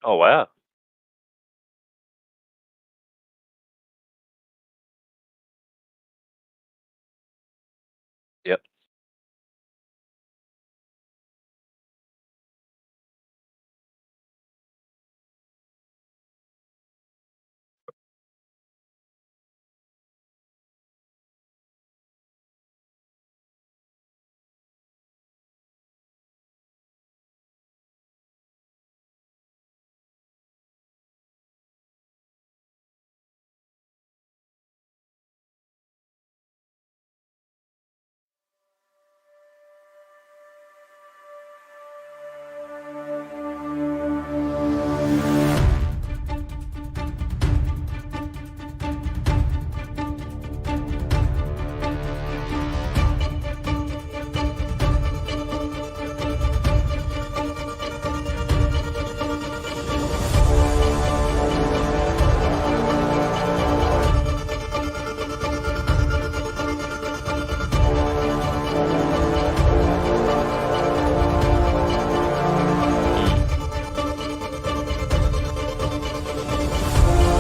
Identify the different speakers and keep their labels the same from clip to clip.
Speaker 1: Oh, wow. Yep.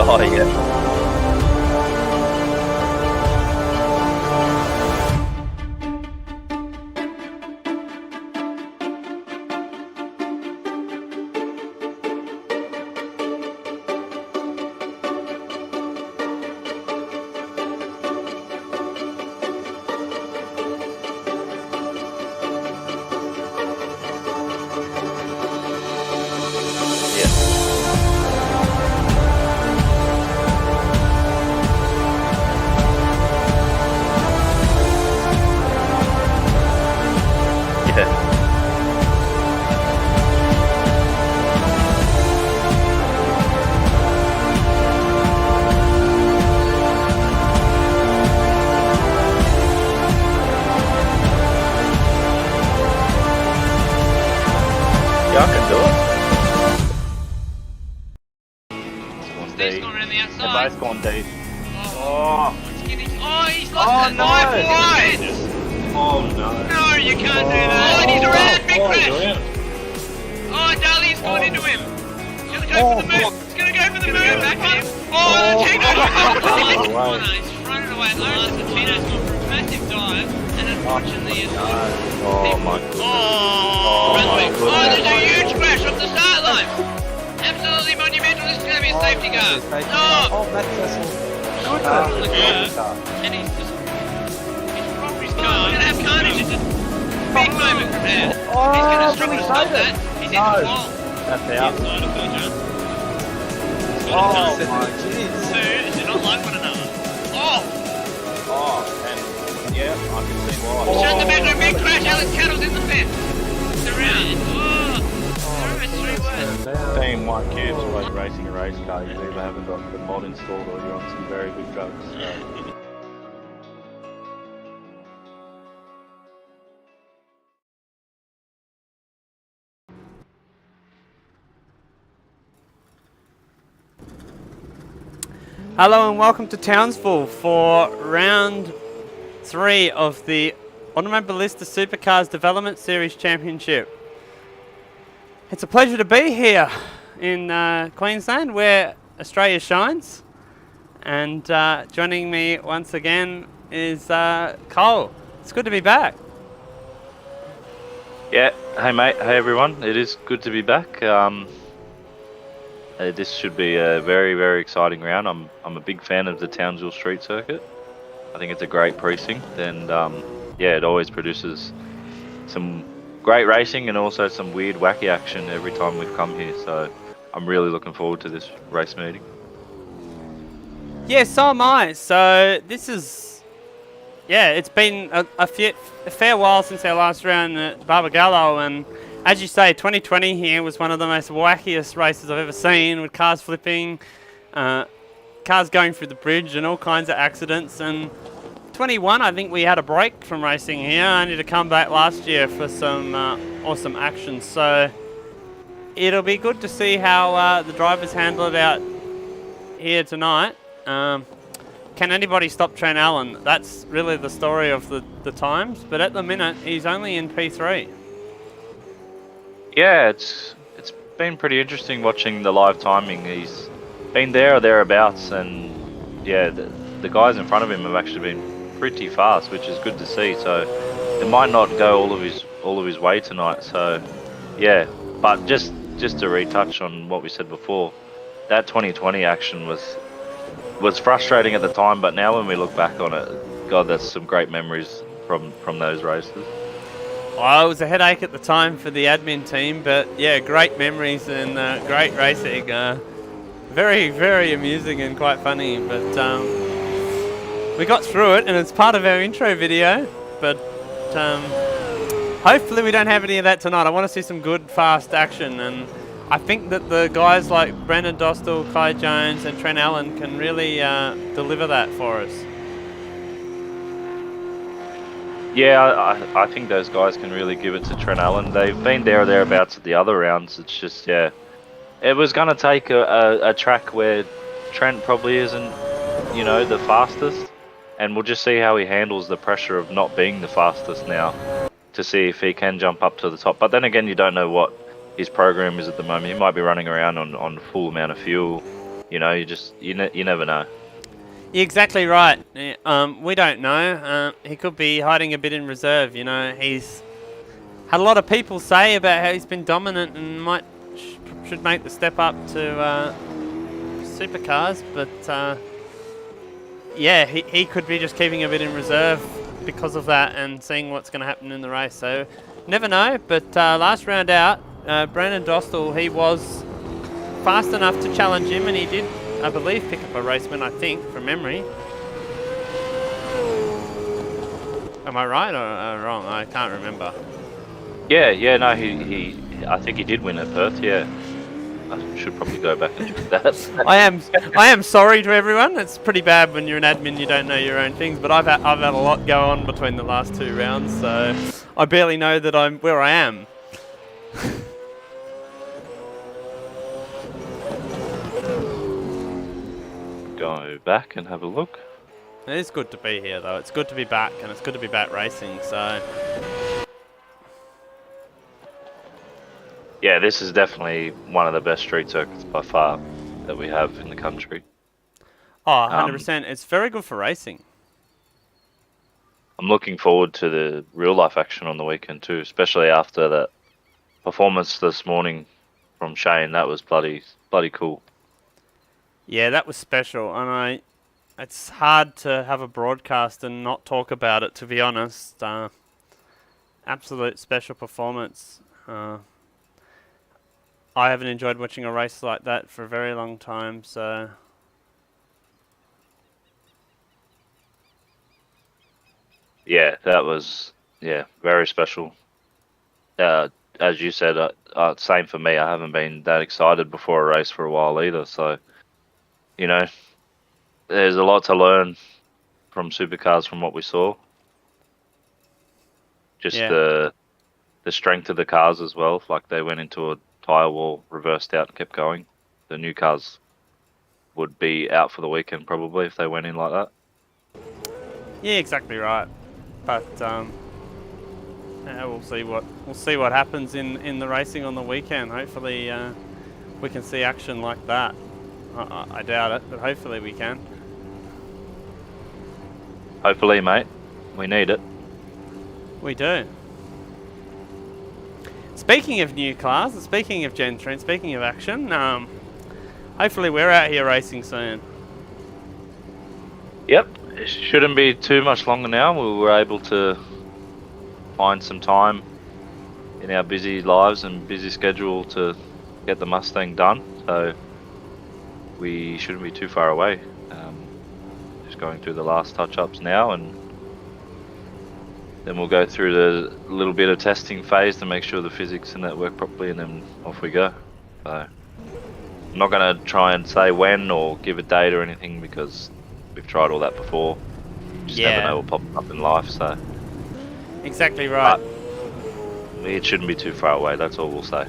Speaker 1: Oh, yeah. I can do it.
Speaker 2: Steve's gone around the outside.
Speaker 3: They're both gone deep.
Speaker 2: Oh, he's lost it. Wide.
Speaker 3: Oh no.
Speaker 2: No, you can't do that. Oh, he's around. Big crash. Oh, Dali's gone into him. He's going to go for the move. He's going to go for the move. Back him. Oh, the Tino. Oh, no, he's thrown it away at last. The Tino's gone for a massive dive. And unfortunately, it's
Speaker 3: Oh my god.
Speaker 2: Brunswick. Oh, there's a huge crash off the start line. Absolutely monumental. This is going to be a safety car. No.
Speaker 4: Oh, that's Cecil.
Speaker 2: And he's just... He's rocked his car. He's going to have carnage. It's a big moment from here. He's going to struggle to stop that. He's in the wall.
Speaker 3: That's out.
Speaker 4: Oh, my jeez.
Speaker 2: Two do not like one another.
Speaker 3: Oh, and yeah, I can see why.
Speaker 2: Shut the back of a big crash. Alex Cattle's in the fence. It's around. It's 3 words.
Speaker 3: Team white kids always racing a race car. You either haven't got the mod installed or you're on some very good drugs. So.
Speaker 5: Hello and welcome to Townsville for round 3 of the Automobilista Supercars Development Series Championship. It's a pleasure to be here in Queensland where Australia shines, and joining me once again is Cole. It's good to be back.
Speaker 1: Yeah. Hey, mate. Hey, everyone. It is good to be back. This should be a very, very exciting round. I'm a big fan of the Townsville Street Circuit. I think it's a great precinct, and yeah, it always produces some great racing and also some weird, wacky action every time we've come here. So I'm really looking forward to this race meeting.
Speaker 5: Yeah, so am I. So this is, yeah, it's been a fair while since our last round at Barbagallo, and as you say, 2020 here was one of the most wackiest races I've ever seen, with cars flipping, cars going through the bridge and all kinds of accidents. And 21, I think we had a break from racing here, only to come back last year for some awesome action. So it'll be good to see how the drivers handle it out here tonight. Can anybody stop Trent Allen? That's really the story of the times, but at the minute he's only in P3.
Speaker 1: Yeah, it's been pretty interesting watching the live timing. He's been there or thereabouts, and yeah, the guys in front of him have actually been pretty fast, which is good to see. So it might not go all of his way tonight. So yeah, but just to retouch on what we said before, that 2020 action was frustrating at the time, but now when we look back on it, God, that's some great memories from those races.
Speaker 5: Well, it was a headache at the time for the admin team, but yeah, great memories and great racing. Very, very amusing and quite funny, but we got through it, and it's part of our intro video, but hopefully we don't have any of that tonight. I want to see some good, fast action, and I think that the guys like Brandon Dostal, Kai Jones and Trent Allen can really deliver that for us.
Speaker 1: Yeah, I think those guys can really give it to Trent Allen. They've been there or thereabouts at the other rounds. It's just, yeah, it was going to take a track where Trent probably isn't, you know, the fastest, and we'll just see how he handles the pressure of not being the fastest now to see if he can jump up to the top. But then again, you don't know what his program is at the moment. He might be running around on full amount of fuel. You know, you never know.
Speaker 5: You're exactly right. We don't know. He could be hiding a bit in reserve. You know, he's had a lot of people say about how he's been dominant and should make the step up to supercars. But yeah, he could be just keeping a bit in reserve because of that and seeing what's going to happen in the race. So never know. But last round out, Brandon Dostal, he was fast enough to challenge him, and he did, I believe, pick up a race win, I think, from memory. Am I right or wrong? I can't remember.
Speaker 1: Yeah, no, I think he did win at Perth, yeah. I should probably go back and check that.
Speaker 5: I am sorry to everyone. It's pretty bad when you're an admin, you don't know your own things, but I've had a lot go on between the last 2 rounds, so I barely know that I'm where I am.
Speaker 1: Go back and have a look.
Speaker 5: It is good to be here, though. It's good to be back, and it's good to be back racing, so...
Speaker 1: Yeah, this is definitely one of the best street circuits by far that we have in the country.
Speaker 5: Oh, 100%. It's very good for racing.
Speaker 1: I'm looking forward to the real-life action on the weekend, too, especially after that performance this morning from Shane. That was bloody cool.
Speaker 5: Yeah, that was special, and it's hard to have a broadcast and not talk about it, to be honest. Absolute special performance. I haven't enjoyed watching a race like that for a very long time, so...
Speaker 1: Yeah, that was, very special. As you said, same for me. I haven't been that excited before a race for a while either, so... You know, there's a lot to learn from supercars from what we saw. Just the strength of the cars as well. Like they went into a tyre wall, reversed out and kept going. The new cars would be out for the weekend probably if they went in like that.
Speaker 5: Yeah, exactly right. But we'll see what happens in the racing on the weekend. Hopefully we can see action like that. I doubt it, but hopefully we can.
Speaker 1: Hopefully, mate. We need it.
Speaker 5: We do. Speaking of new cars, speaking of Gen 3, speaking of action, hopefully we're out here racing soon.
Speaker 1: Yep. It shouldn't be too much longer now. We were able to find some time in our busy lives and busy schedule to get the Mustang done. So we shouldn't be too far away. Just going through the last touch-ups now, and then we'll go through the little bit of testing phase to make sure the physics and that work properly, and then off we go. So I'm not going to try and say when or give a date or anything because we've tried all that before. Just never know what pops up in life. So
Speaker 5: exactly right.
Speaker 1: But it shouldn't be too far away. That's all we'll say.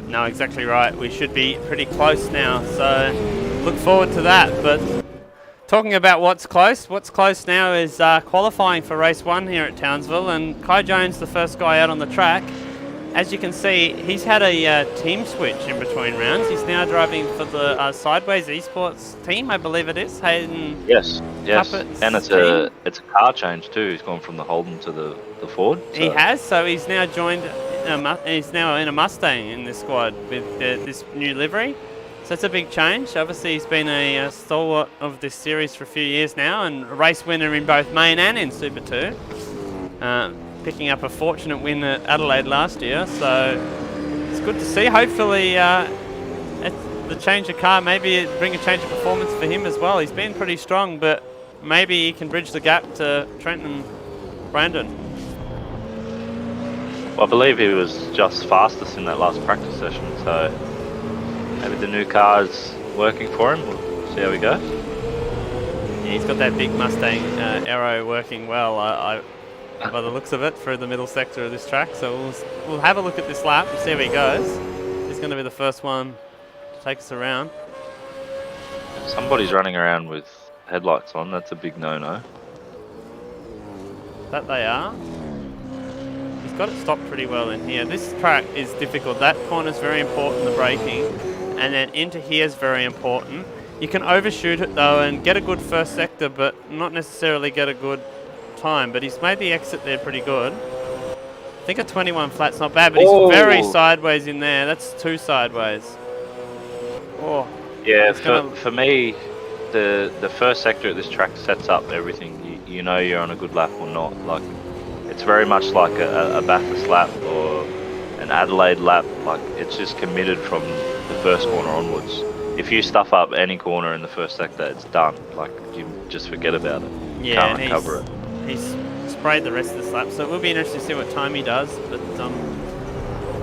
Speaker 5: No, exactly right. We should be pretty close now, so look forward to that. But talking about what's close now is qualifying for race 1 here at Townsville, and Kai Jones, the first guy out on the track, as you can see, he's had a team switch in between rounds. He's now driving for the Sideways Esports team, I believe it is. Hayden.
Speaker 1: Yes.
Speaker 5: Cappett's
Speaker 1: And it's a car change too. He's gone from the Holden to the Ford. So.
Speaker 5: He has, so he's now joined. He's now in a Mustang in this squad with this new livery. So it's a big change. Obviously, he's been a stalwart of this series for a few years now, and a race winner in both main and in Super 2. Picking up a fortunate win at Adelaide last year, so it's good to see. Hopefully, the change of car maybe it bring a change of performance for him as well. He's been pretty strong, but maybe he can bridge the gap to Trent and Brandon.
Speaker 1: Well, I believe he was just fastest in that last practice session, so maybe the new car is working for him. We'll see how we go.
Speaker 5: Yeah, he's got that big Mustang aero working well. By the looks of it, through the middle sector of this track. So we'll have a look at this lap and see how he goes. He's going to be the first one to take us around.
Speaker 1: Somebody's running around with headlights on. That's a big no-no.
Speaker 5: That they are. He's got it stopped pretty well in here. This track is difficult. That corner's very important, the braking. And then into here is very important. You can overshoot it though and get a good first sector, but not necessarily get a good time, but he's made the exit there pretty good. I think a 21 flat's not bad, but he's very sideways in there. That's too sideways. Oh,
Speaker 1: yeah, for me, the first sector at this track sets up everything. You know you're on a good lap or not. Like, it's very much like a Bathurst lap or an Adelaide lap. Like, it's just committed from the first corner onwards. If you stuff up any corner in the first sector, it's done. Like, you just forget about it.
Speaker 5: Yeah,
Speaker 1: can't recover it.
Speaker 5: He's sprayed the rest of this lap, so it will be interesting to see what time he does. But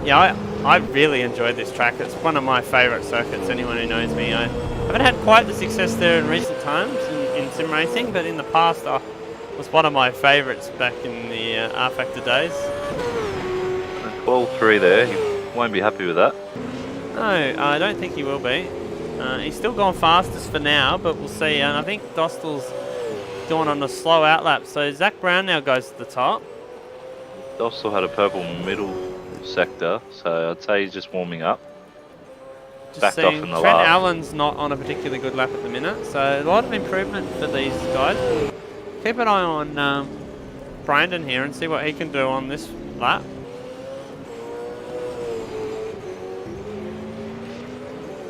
Speaker 5: yeah, I really enjoyed this track. It's one of my favourite circuits. Anyone who knows me, I haven't had quite the success there in recent times in sim racing, but in the past, it was one of my favourites back in the R Factor days.
Speaker 1: 12-3 there. He won't be happy with that.
Speaker 5: No, I don't think he will be. He's still gone fastest for now, but we'll see. And I think Dostal's going on a slow outlap, so Zach Brown now goes to the top.
Speaker 1: Dostal had a purple middle sector, so I'd say he's just warming up.
Speaker 5: Just
Speaker 1: Backed off in the
Speaker 5: Trent
Speaker 1: last.
Speaker 5: Allen's not on a particularly good lap at the minute, so a lot of improvement for these guys. Keep an eye on Brandon here and see what he can do on this lap.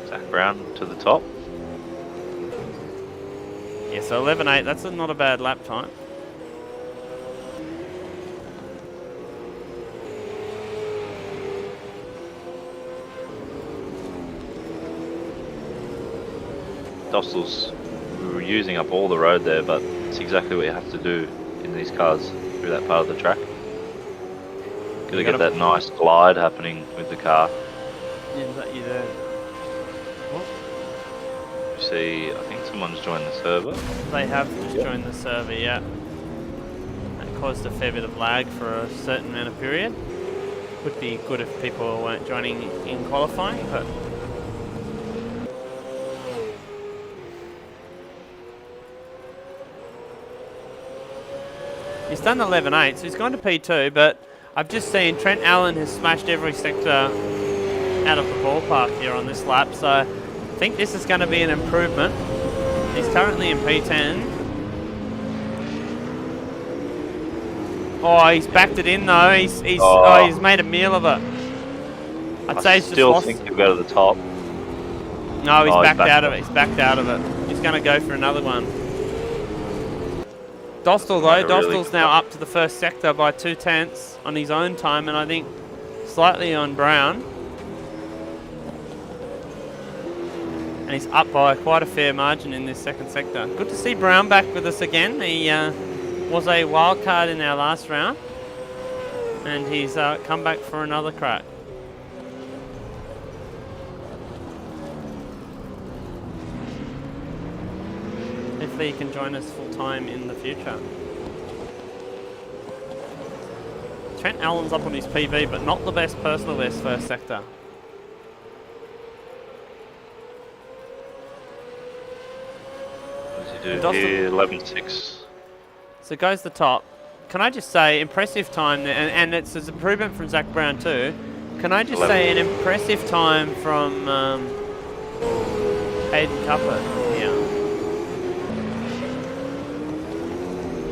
Speaker 1: Zach Brown to the top.
Speaker 5: Yeah, so 11.8, that's not a bad lap time.
Speaker 1: Dostal's using up all the road there, but it's exactly what you have to do in these cars through that part of the track. Gotta get that nice glide happening with the car.
Speaker 5: Yeah, is that you there?
Speaker 1: You see, I think someone's joined the server.
Speaker 5: They have just joined the server, yeah. That caused a fair bit of lag for a certain amount of period. Would be good if people weren't joining in qualifying, but he's done 11.8, so he's gone to P2, but I've just seen Trent Allen has smashed every sector out of the ballpark here on this lap, so I think this is going to be an improvement. He's currently in P10. Oh, he's backed it in though. He's made a meal of it. I'd say he's just
Speaker 1: still
Speaker 5: lost.
Speaker 1: think he'll go to the top.
Speaker 5: No, he's backed out of it. He's backed out of it. He's going to go for another one. Dostal though, Dostal's now up to the first sector by 2/10 on his own time, and I think slightly on Brown. And he's up by quite a fair margin in this second sector. Good to see Brown back with us again. He was a wild card in our last round, and he's come back for another crack. Hopefully he can join us full time in the future. Trent Allen's up on his PV, but not the best personal best first sector.
Speaker 1: What does he do here? 11.6.
Speaker 5: So goes the top. Can I just say, impressive time there, and it's an improvement from Zach Brown too. Can I just say an impressive time from Hayden Cupper here.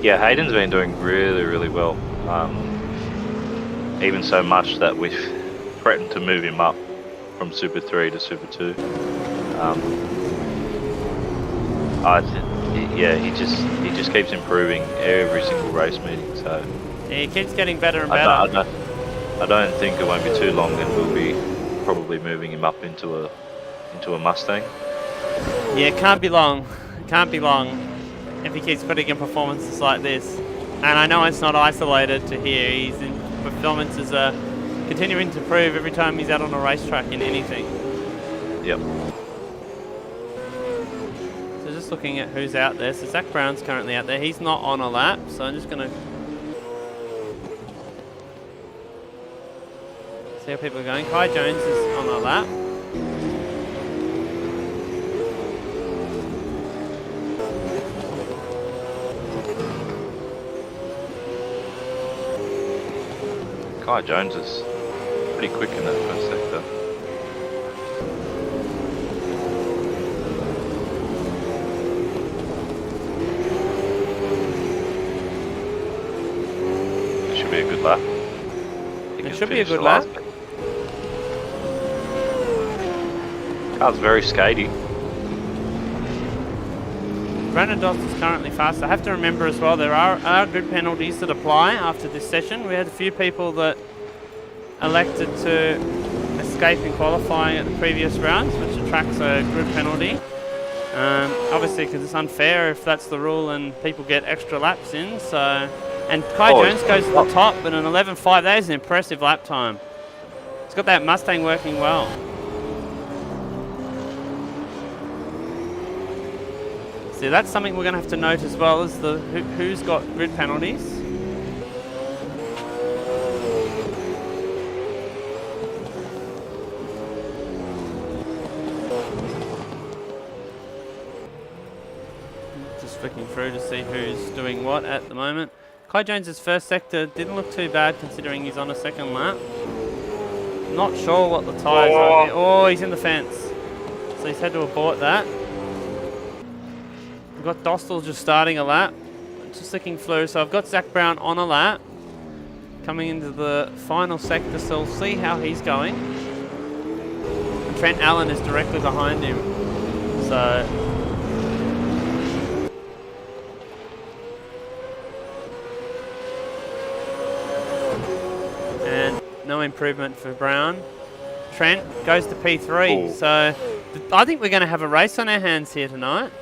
Speaker 1: Yeah, Hayden's been doing really, really well. Even so much that we've threatened to move him up from Super 3 to Super 2. He just keeps improving every single race meeting. So
Speaker 5: Yeah, he keeps getting better and better.
Speaker 1: I don't think it won't be too long, and we'll be probably moving him up into a Mustang.
Speaker 5: Yeah, it can't be long. It can't be long if he keeps putting in performances like this. And I know it's not isolated to here. His performances are continuing to improve every time he's out on a racetrack in anything.
Speaker 1: Yep.
Speaker 5: So just looking at who's out there. So Zach Brown's currently out there. He's not on a lap, so I'm just going to see how people are going. Kai Jones is on a lap.
Speaker 1: Kai Jones is pretty quick in that first sector. It should be a good lap.
Speaker 5: It should be a good lap.
Speaker 1: Car's very skatey.
Speaker 5: Brandon Dostal is currently fast. I have to remember as well, there are grid penalties that apply after this session. We had a few people that elected to escape in qualifying at the previous rounds, which attracts a grid penalty. Obviously, because it's unfair if that's the rule and people get extra laps in. So, and Kai Jones goes to the top, but an 11.5. That is an impressive lap time. He's got that Mustang working well. See, that's something we're going to have to note as well, is the who's got grid penalties. Just flicking through to see who's doing what at the moment. Kai Jones's first sector didn't look too bad considering he's on a second lap. Not sure what the tyres are here. Oh, he's in the fence. So he's had to abort that. We've got Dostal just starting a lap, just looking through. So I've got Zach Brown on a lap, coming into the final sector, so we'll see how he's going. And Trent Allen is directly behind him. So and no improvement for Brown. Trent goes to P3.
Speaker 1: Ooh.
Speaker 5: So I think we're going to have a race on our hands here tonight.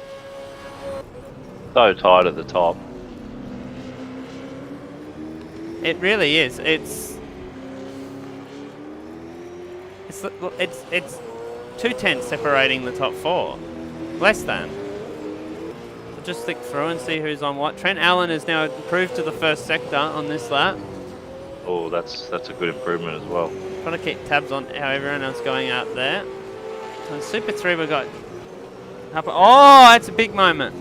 Speaker 1: So tight at the top.
Speaker 5: It really is. It's 2/10 separating the top four. Less than. So just flick through and see who's on what. Trent Allen has now improved to the first sector on this lap.
Speaker 1: Oh, that's a good improvement as well.
Speaker 5: Trying to keep tabs on how everyone else is going out there. On Super 3 we've got... Oh, that's a big moment.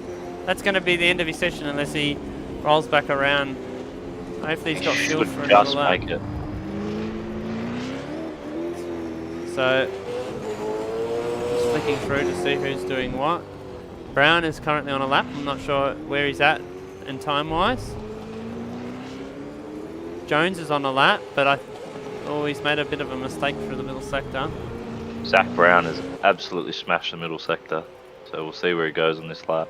Speaker 5: That's going to be the end of his session unless he rolls back around. Hopefully he's got fuel for another lap.
Speaker 1: Make it.
Speaker 5: So, just flicking through to see who's doing what. Brown is currently on a lap. I'm not sure where he's at in time-wise. Jones is on a lap, but he's made a bit of a mistake through the middle sector.
Speaker 1: Zach Brown has absolutely smashed the middle sector, so we'll see where he goes on this lap.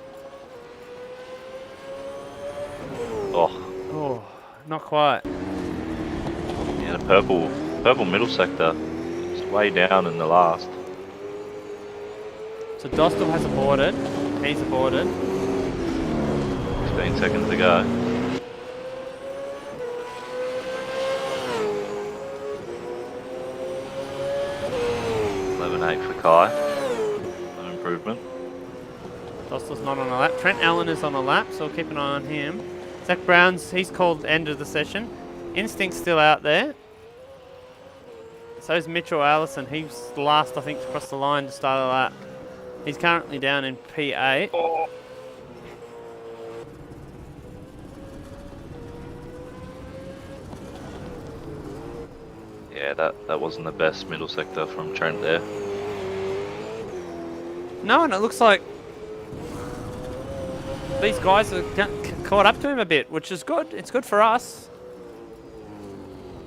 Speaker 5: Oh, not quite.
Speaker 1: Yeah, the purple middle sector is way down in the last.
Speaker 5: So Dostal has aborted. He's aborted.
Speaker 1: 15 seconds to go. For Kai. No improvement.
Speaker 5: Dostal's not on a lap. Trent Allen is on a lap, so we'll keep an eye on him. Zach Brown's, he's called end of the session. Instinct's still out there. So is Mitchell Allison. He's last, I think, to cross the line to start a lap. He's currently down in P8.
Speaker 1: Oh. Yeah, that wasn't the best middle sector from Trent there.
Speaker 5: No, and it looks like these guys are caught up to him a bit, which is good. It's good for us.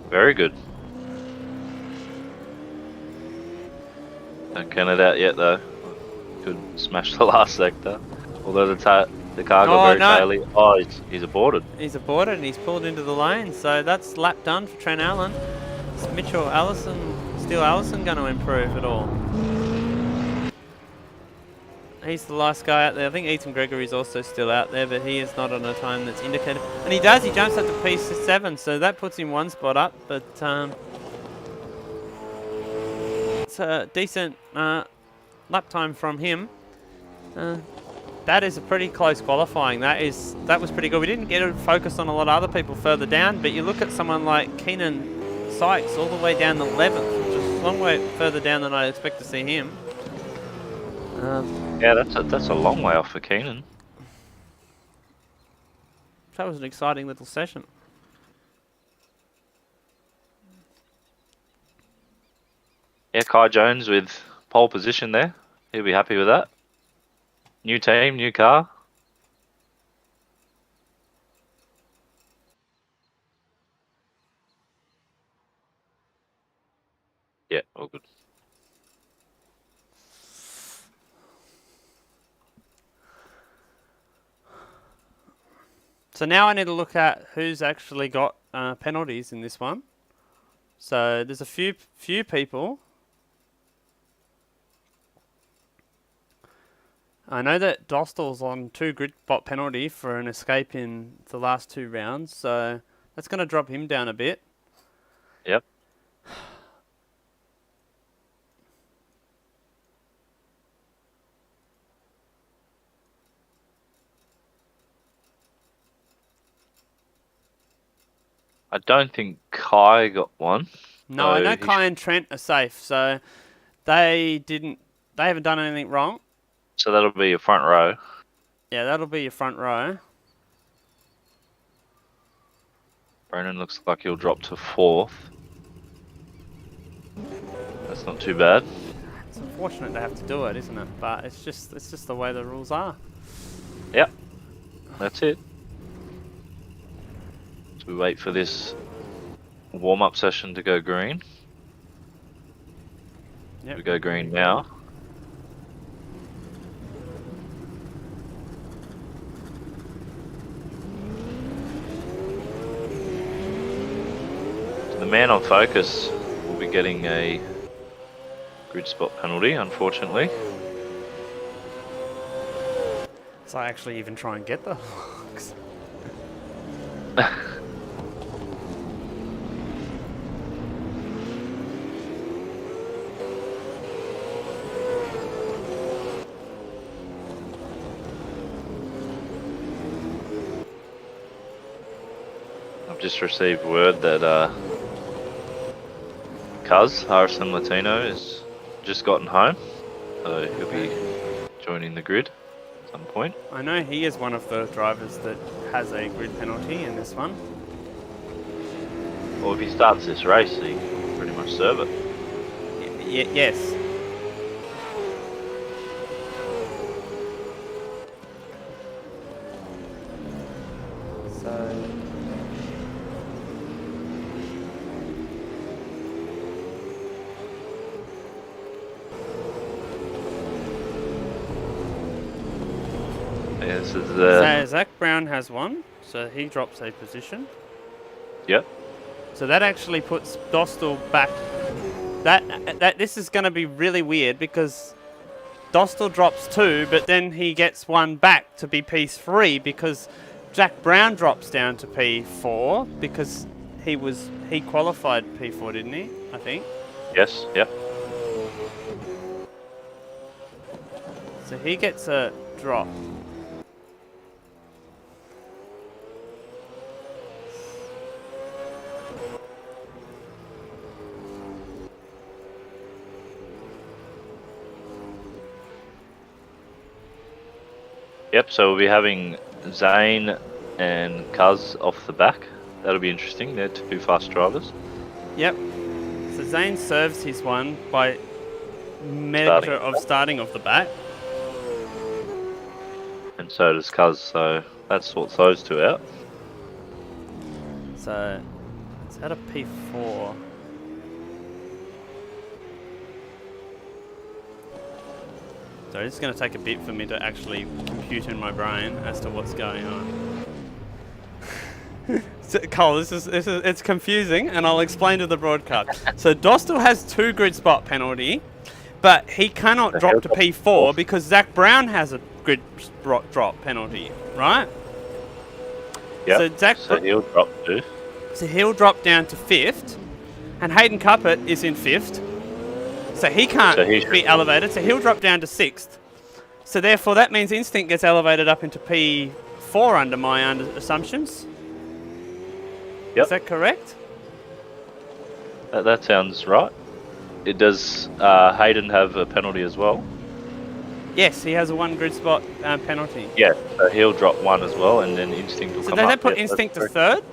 Speaker 1: Very good. Don't count it out yet though. Could smash the last sector. Although the car got very taily. Oh, he's aborted.
Speaker 5: He's aborted and he's pulled into the lane. So that's lap done for Trent Allen. Is Mitchell Allison going to improve at all? He's the last guy out there. I think Ethan Gregory's also still out there, but he is not on a time that's indicated. And he does. He jumps up to P7, so that puts him one spot up. But it's a decent lap time from him. That is a pretty close qualifying. That was pretty good. We didn't get a focus on a lot of other people further down, but you look at someone like Keenan Sykes all the way down the 11th, which is a long way further down than I expect to see him.
Speaker 1: Yeah, that's a long way off for Keenan.
Speaker 5: That was an exciting little session.
Speaker 1: Yeah, Kai Jones with pole position there. He'll be happy with that. New team, new car. Yeah, all good.
Speaker 5: So now I need to look at who's actually got penalties in this one. So there's a few people. I know that Dostal's on 2 grid spot penalty for an escape in the last 2 rounds, so that's going to drop him down a bit.
Speaker 1: Yep. I don't think Kai got one.
Speaker 5: No, I know Kai and Trent are safe, so they haven't done anything wrong.
Speaker 1: So that'll be your front row.
Speaker 5: Yeah, that'll be your front row.
Speaker 1: Brandon looks like he'll drop to 4th. That's not too bad.
Speaker 5: It's unfortunate they have to do it, isn't it? But it's just the way the rules are.
Speaker 1: Yep. That's it. So we wait for this warm-up session to go green.
Speaker 5: Yep.
Speaker 1: We go green now. So the man on focus will be getting a grid spot penalty, unfortunately.
Speaker 5: So I actually even try and get the locks.
Speaker 1: I've just received word that Cuz, Harrison Latino, has just gotten home, so he'll be joining the grid at some point.
Speaker 5: I know he is one of the drivers that has a grid penalty in this one.
Speaker 1: Well, if he starts this race, he can pretty much serve it.
Speaker 5: Yes. So
Speaker 1: Yeah, this is
Speaker 5: so Zach Brown has one, so he drops a position.
Speaker 1: Yep.
Speaker 5: So that actually puts Dostal back. This is going to be really weird because Dostal drops 2, but then he gets one back to be P3 because Jack Brown drops down to P4 because he qualified P4, didn't he? I think.
Speaker 1: Yes. Yep.
Speaker 5: So he gets a drop.
Speaker 1: Yep. So we'll be having Zane and Cuz off the back. That'll be interesting. They're 2 fast drivers.
Speaker 5: Yep. So Zane serves his one by measure of starting off the back.
Speaker 1: And so does Cuz, so that sorts those two out.
Speaker 5: So it's at a P4. So it's going to take a bit for me to actually compute in my brain as to what's going on. So, Cole, it's confusing, and I'll explain to the broadcast. So Dostal has 2 grid spot penalty, but he cannot drop to P4 because Zach Brown has a grid drop penalty, right?
Speaker 1: Yeah. So he'll drop to.
Speaker 5: So he'll drop down to 5th, and Hayden Cuppett is in 5th, so he can't be elevated. So he'll drop down to 6th. So therefore, that means Instinct gets elevated up into P4 under my assumptions.
Speaker 1: Yep.
Speaker 5: Is that correct?
Speaker 1: That sounds right. It does Hayden have a penalty as well?
Speaker 5: Yes, he has a 1 grid spot penalty.
Speaker 1: Yeah, so he'll drop 1 as well, and then Instinct will come up.
Speaker 5: So does that put Instinct to 3rd?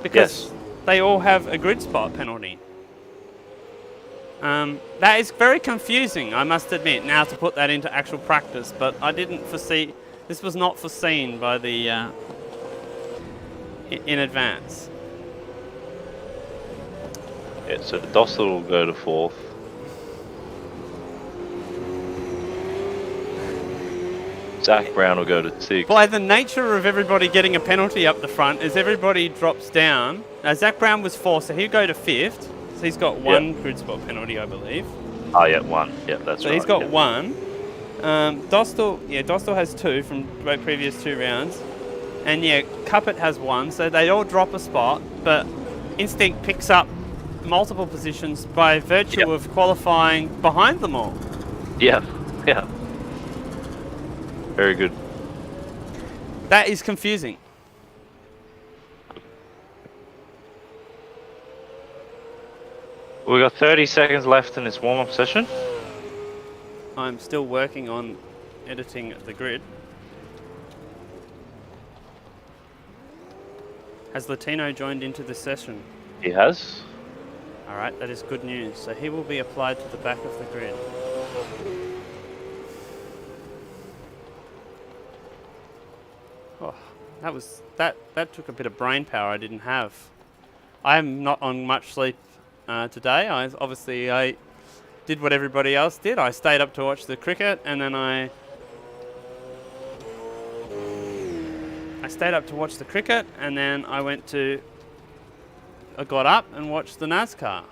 Speaker 5: Because they all have a grid spot penalty. That is very confusing, I must admit, now to put that into actual practice, but I didn't foresee... This was not foreseen by the... in advance.
Speaker 1: Yeah, so Dostal will go to 4th. Zach Brown will go to 6th.
Speaker 5: By the nature of everybody getting a penalty up the front, as everybody drops down... Now, Zach Brown was 4th, so he'll go to 5th. So he's got 1 grid spot penalty, I believe.
Speaker 1: Oh, yeah, 1. Yeah, that's
Speaker 5: so
Speaker 1: right.
Speaker 5: So he's got 1. Dostal has 2 from both previous 2 rounds. And yeah, Cuppett has 1, so they all drop a spot, but Instinct picks up multiple positions by virtue of qualifying behind them all.
Speaker 1: Yeah. Very good.
Speaker 5: That is confusing.
Speaker 1: We've got 30 seconds left in this warm-up session.
Speaker 5: I'm still working on editing the grid. Has Latino joined into the session?
Speaker 1: He has.
Speaker 5: Alright, that is good news. So he will be applied to the back of the grid. Oh, that took a bit of brain power I didn't have. I'm not on much sleep today. I did what everybody else did. I stayed up to watch the cricket, and then I stayed up to watch the cricket, and then I got up and watched the NASCAR.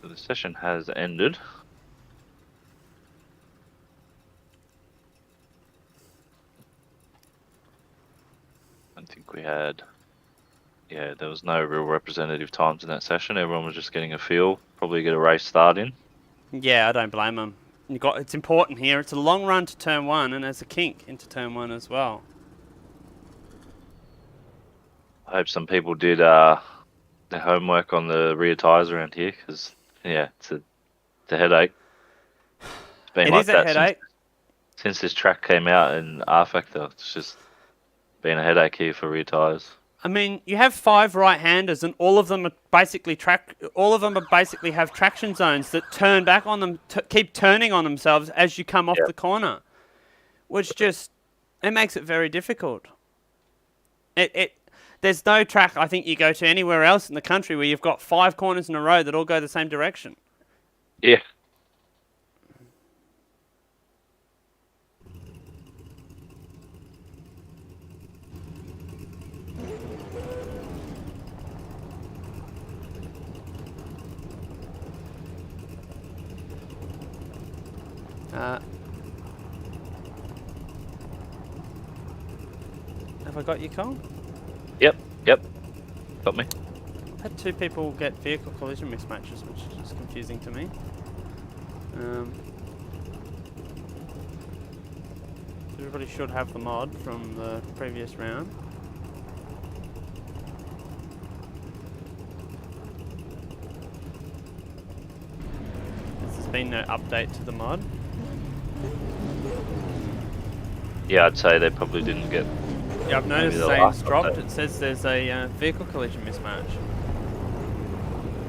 Speaker 1: So the session has ended. I think we had, there was no real representative times in that session. Everyone was just getting a feel, probably get a race start in.
Speaker 5: Yeah, I don't blame them. It's important here. It's a long run to turn 1, and there's a kink into turn 1 as well.
Speaker 1: I hope some people did their homework on the rear tyres around here, because it's a headache. It's been like that
Speaker 5: headache.
Speaker 1: Since this track came out in R Factor. It's just been a headache here for rear tyres.
Speaker 5: I mean, you have 5 right-handers, and all of them are basically have traction zones that turn back on them, keep turning on themselves as you come off the corner, which it makes it very difficult. There's no track I think you go to anywhere else in the country where you've got 5 corners in a row that all go the same direction.
Speaker 1: Yeah.
Speaker 5: Have I got you, Colin?
Speaker 1: Yep. Got me.
Speaker 5: I've had 2 people get vehicle collision mismatches, which is confusing to me. Everybody should have the mod from the previous round. There's been no update to the mod.
Speaker 1: Yeah, I'd say they probably didn't get.
Speaker 5: Yeah, I've noticed
Speaker 1: the
Speaker 5: saying
Speaker 1: last
Speaker 5: it's dropped.
Speaker 1: update.
Speaker 5: It says there's a vehicle collision mismatch.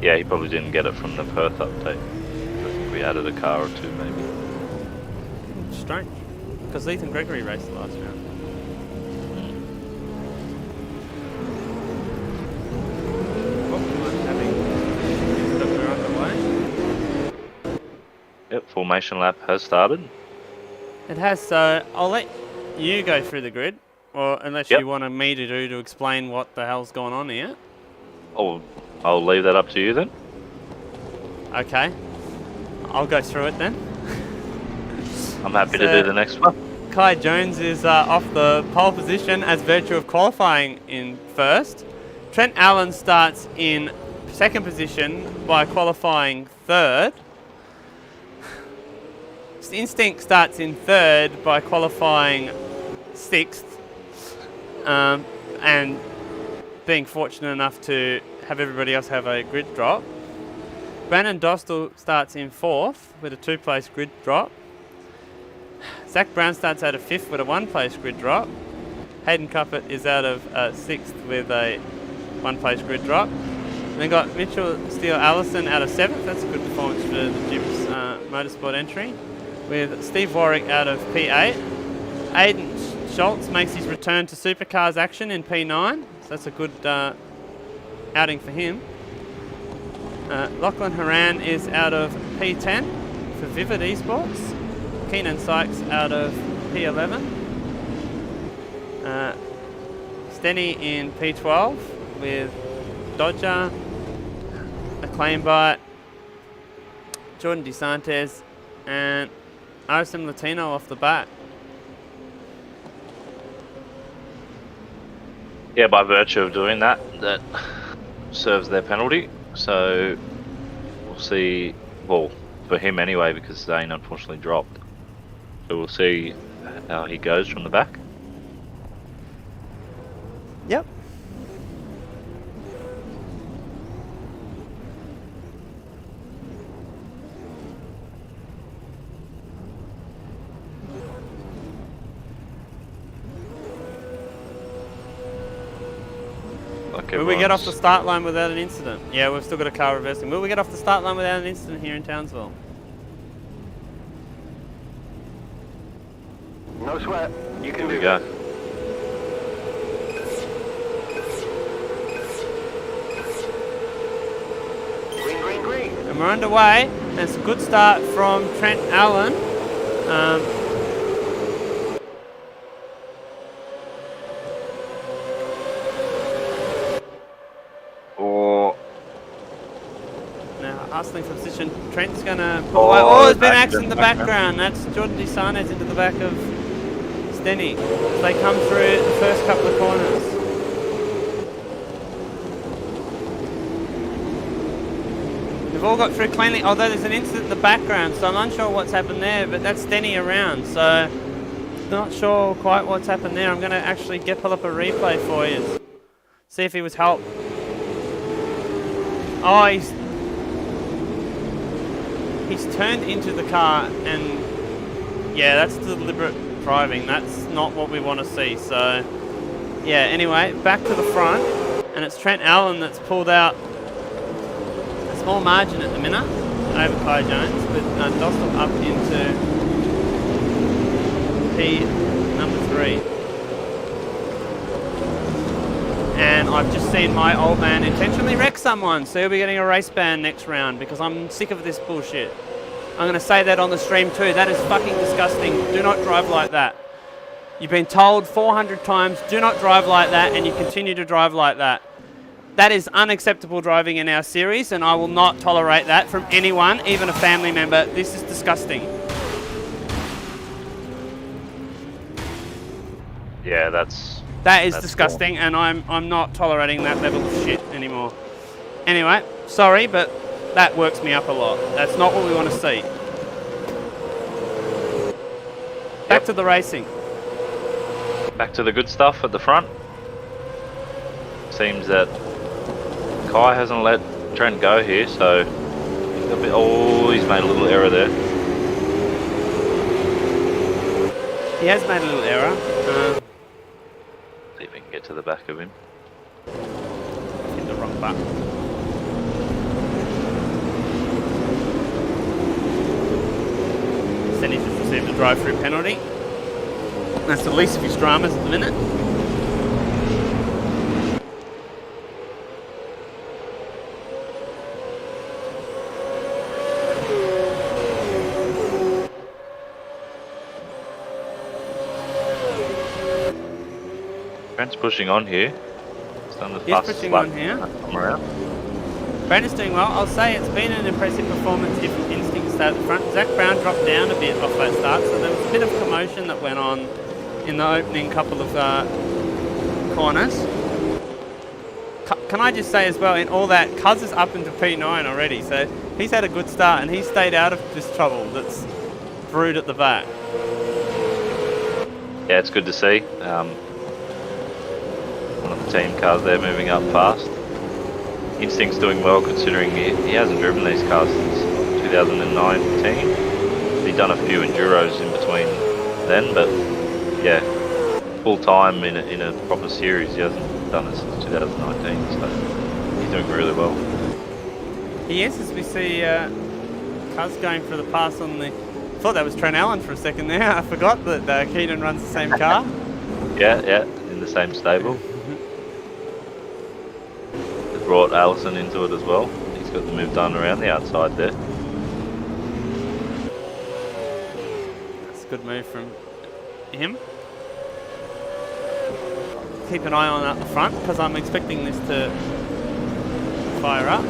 Speaker 1: Yeah, he probably didn't get it from the Perth update. I think we added a car or two, maybe.
Speaker 5: Strange. Because Ethan Gregory raced the last round. We're underway.
Speaker 1: Yep, formation lap has started.
Speaker 5: It has, so I'll let you go through the grid, or unless
Speaker 1: Yep.
Speaker 5: you wanted me to explain what the hell's going on here.
Speaker 1: I'll leave that up to you then.
Speaker 5: Okay. I'll go through it then.
Speaker 1: I'm happy to
Speaker 5: So-
Speaker 1: do the next one.
Speaker 5: Kai Jones is off the pole position as virtue of qualifying in first. Trent Allen starts in second position by qualifying third. Instinct starts in third by qualifying sixth. And being fortunate enough to have everybody else have a grid drop. Brandon Dostal starts in fourth with a 2-place grid drop. Zach Brown starts out of 5th with a 1-place grid drop. Hayden Cuppett is out of 6th with a 1-place grid drop. Then got Mitchell Steele Allison out of 7th. That's a good performance for the Jim's motorsport entry. With Steve Warwick out of P8. Aidan Schultz makes his return to Supercars action in P9. So that's a good outing for him. Lachlan Haran is out of P10 for Vivid Esports. Keenan Sykes out of P11. Stenny in P12 with Dodger, Acclaim Bite, Jordan DeSantis, and RSM Latino off the bat.
Speaker 1: Yeah, by virtue of doing that, that serves their penalty. So we'll see. Well, for him anyway, because Zane unfortunately dropped. So we'll see how he goes from the back.
Speaker 5: Yep.
Speaker 1: Like
Speaker 5: Will we get off the
Speaker 1: everyone's-
Speaker 5: start line without an incident? Yeah, we've still got a car reversing. Will we get off the start line without an incident here in Townsville?
Speaker 6: No sweat. You can
Speaker 1: Here we
Speaker 6: do
Speaker 1: go.
Speaker 6: it. Green, green, green.
Speaker 5: And we're underway. And it's a good start from Trent Allen.
Speaker 1: Or
Speaker 5: Now, hustling for position. Trent's going to pull away. Oh, there's been accident in the background. That's Jordan DeSantis into the back of Stenny. As they come through the first couple of corners. They've all got through cleanly, although there's an incident in the background, so I'm unsure what's happened there, but that's Stenny around, so not sure quite what's happened there. I'm going to actually pull up a replay for you. See if he was helped. Oh, he's turned into the car, and yeah, that's deliberate driving. That's not what we want to see. So yeah, anyway, back to the front, and it's Trent Allen that's pulled out a small margin at the minute over Kai Jones, with Dostal up into P3. And I've just seen my old man intentionally wreck someone, so he'll be getting a race ban next round because I'm sick of this bullshit. I'm going to say that on the stream too. That is fucking disgusting. Do not drive like that. You've been told 400 times, do not drive like that, and you continue to drive like that. That is unacceptable driving in our series, and I will not tolerate that from anyone, even a family member. This is disgusting.
Speaker 1: yeah, that's
Speaker 5: That's
Speaker 1: That's
Speaker 5: disgusting, and I'm not tolerating that level of shit anymore. Anyway, sorry, but that works me up a lot. That's not what we want to see. Back to the racing.
Speaker 1: Back to the good stuff at the front. Seems that Kai hasn't let Trent go here, so a bit, oh, he's made a little error there.
Speaker 5: He has made a little error.
Speaker 1: See if we can get to the back of him.
Speaker 5: Hit the wrong button. Then he's just received a drive-through penalty. That's the least of his dramas at the minute.
Speaker 1: Trent's pushing on here. He's done the
Speaker 5: He's
Speaker 1: fastest
Speaker 5: pushing
Speaker 1: lap
Speaker 5: on here.
Speaker 1: come around.
Speaker 5: Brandon's doing well. I'll say it's been an impressive performance if Instinct stayed at the front. Zach Brown dropped down a bit off that start, so there was a bit of commotion that went on in the opening couple of corners. Can I just say as well, in all that, Cuz is up into P9 already, so he's had a good start and he's stayed out of this trouble that's brewed at the back.
Speaker 1: Yeah, it's good to see. One of the team cars there moving up fast. Instinct's doing well considering he hasn't driven these cars since 2019. He's done a few enduros in between then, but yeah, full time in a proper series he hasn't done it since 2019, so he's doing really well.
Speaker 5: He is, as we see Cuz going for the pass on the... I thought that was Trent Allen for a second there. I forgot that Keenan runs the same car.
Speaker 1: Yeah, in the same stable. They brought Allison into it as well. He's got the move done around the outside there.
Speaker 5: That's a good move from him. Keep an eye on at the front because I'm expecting this to fire up.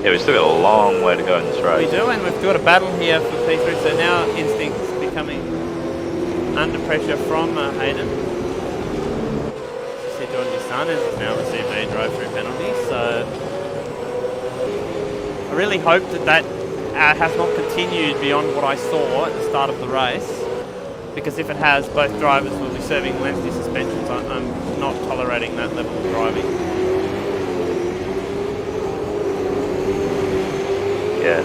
Speaker 1: Yeah, we've still got a long way to go in this race.
Speaker 5: We do, and we've got a battle here for P3, so now Instinct's becoming under pressure from Hayden. See Jordan Son has now received a drive-through penalty, so I really hope that has not continued beyond what I saw at the start of the race, because if it has, both drivers will be serving lengthy suspensions. I'm not tolerating that level of driving.
Speaker 1: Yeah,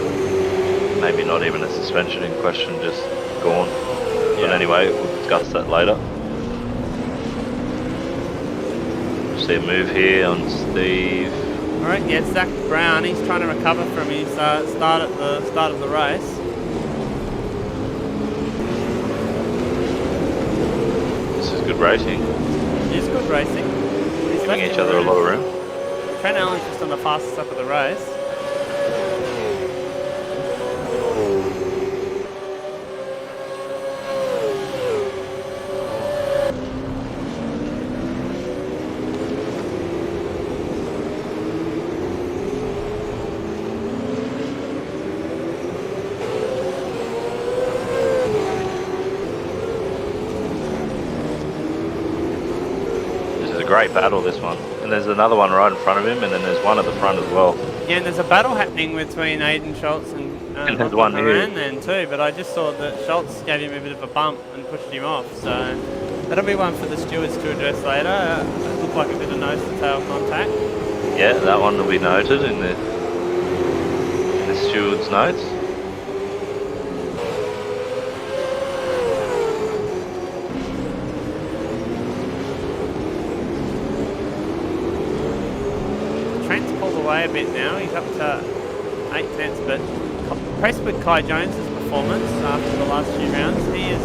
Speaker 1: maybe not even a suspension in question, just gone.
Speaker 5: Yeah.
Speaker 1: But anyway, we'll discuss that later. See a move here on Steve.
Speaker 5: Alright, yeah, Zach Brown, he's trying to recover from his start at the start of the race.
Speaker 1: This is good racing.
Speaker 5: It is good racing. He's
Speaker 1: Giving each other a lot of room.
Speaker 5: Trent Allen's just on the fastest lap of the race.
Speaker 1: Great battle, this one. And there's another one right in front of him, and then there's one at the front as well.
Speaker 5: Yeah, and there's a battle happening between Aiden Schultz and
Speaker 1: there's one here
Speaker 5: then too, but I just saw that Schultz gave him a bit of a bump and pushed him off, so that'll be one for the stewards to address later. It looked like a bit of nose-to-tail contact.
Speaker 1: Yeah, that one will be noted in the steward's notes.
Speaker 5: Away a bit now, he's up to 8 tenths, but impressed with Kai Jones's performance after the last few rounds. He is,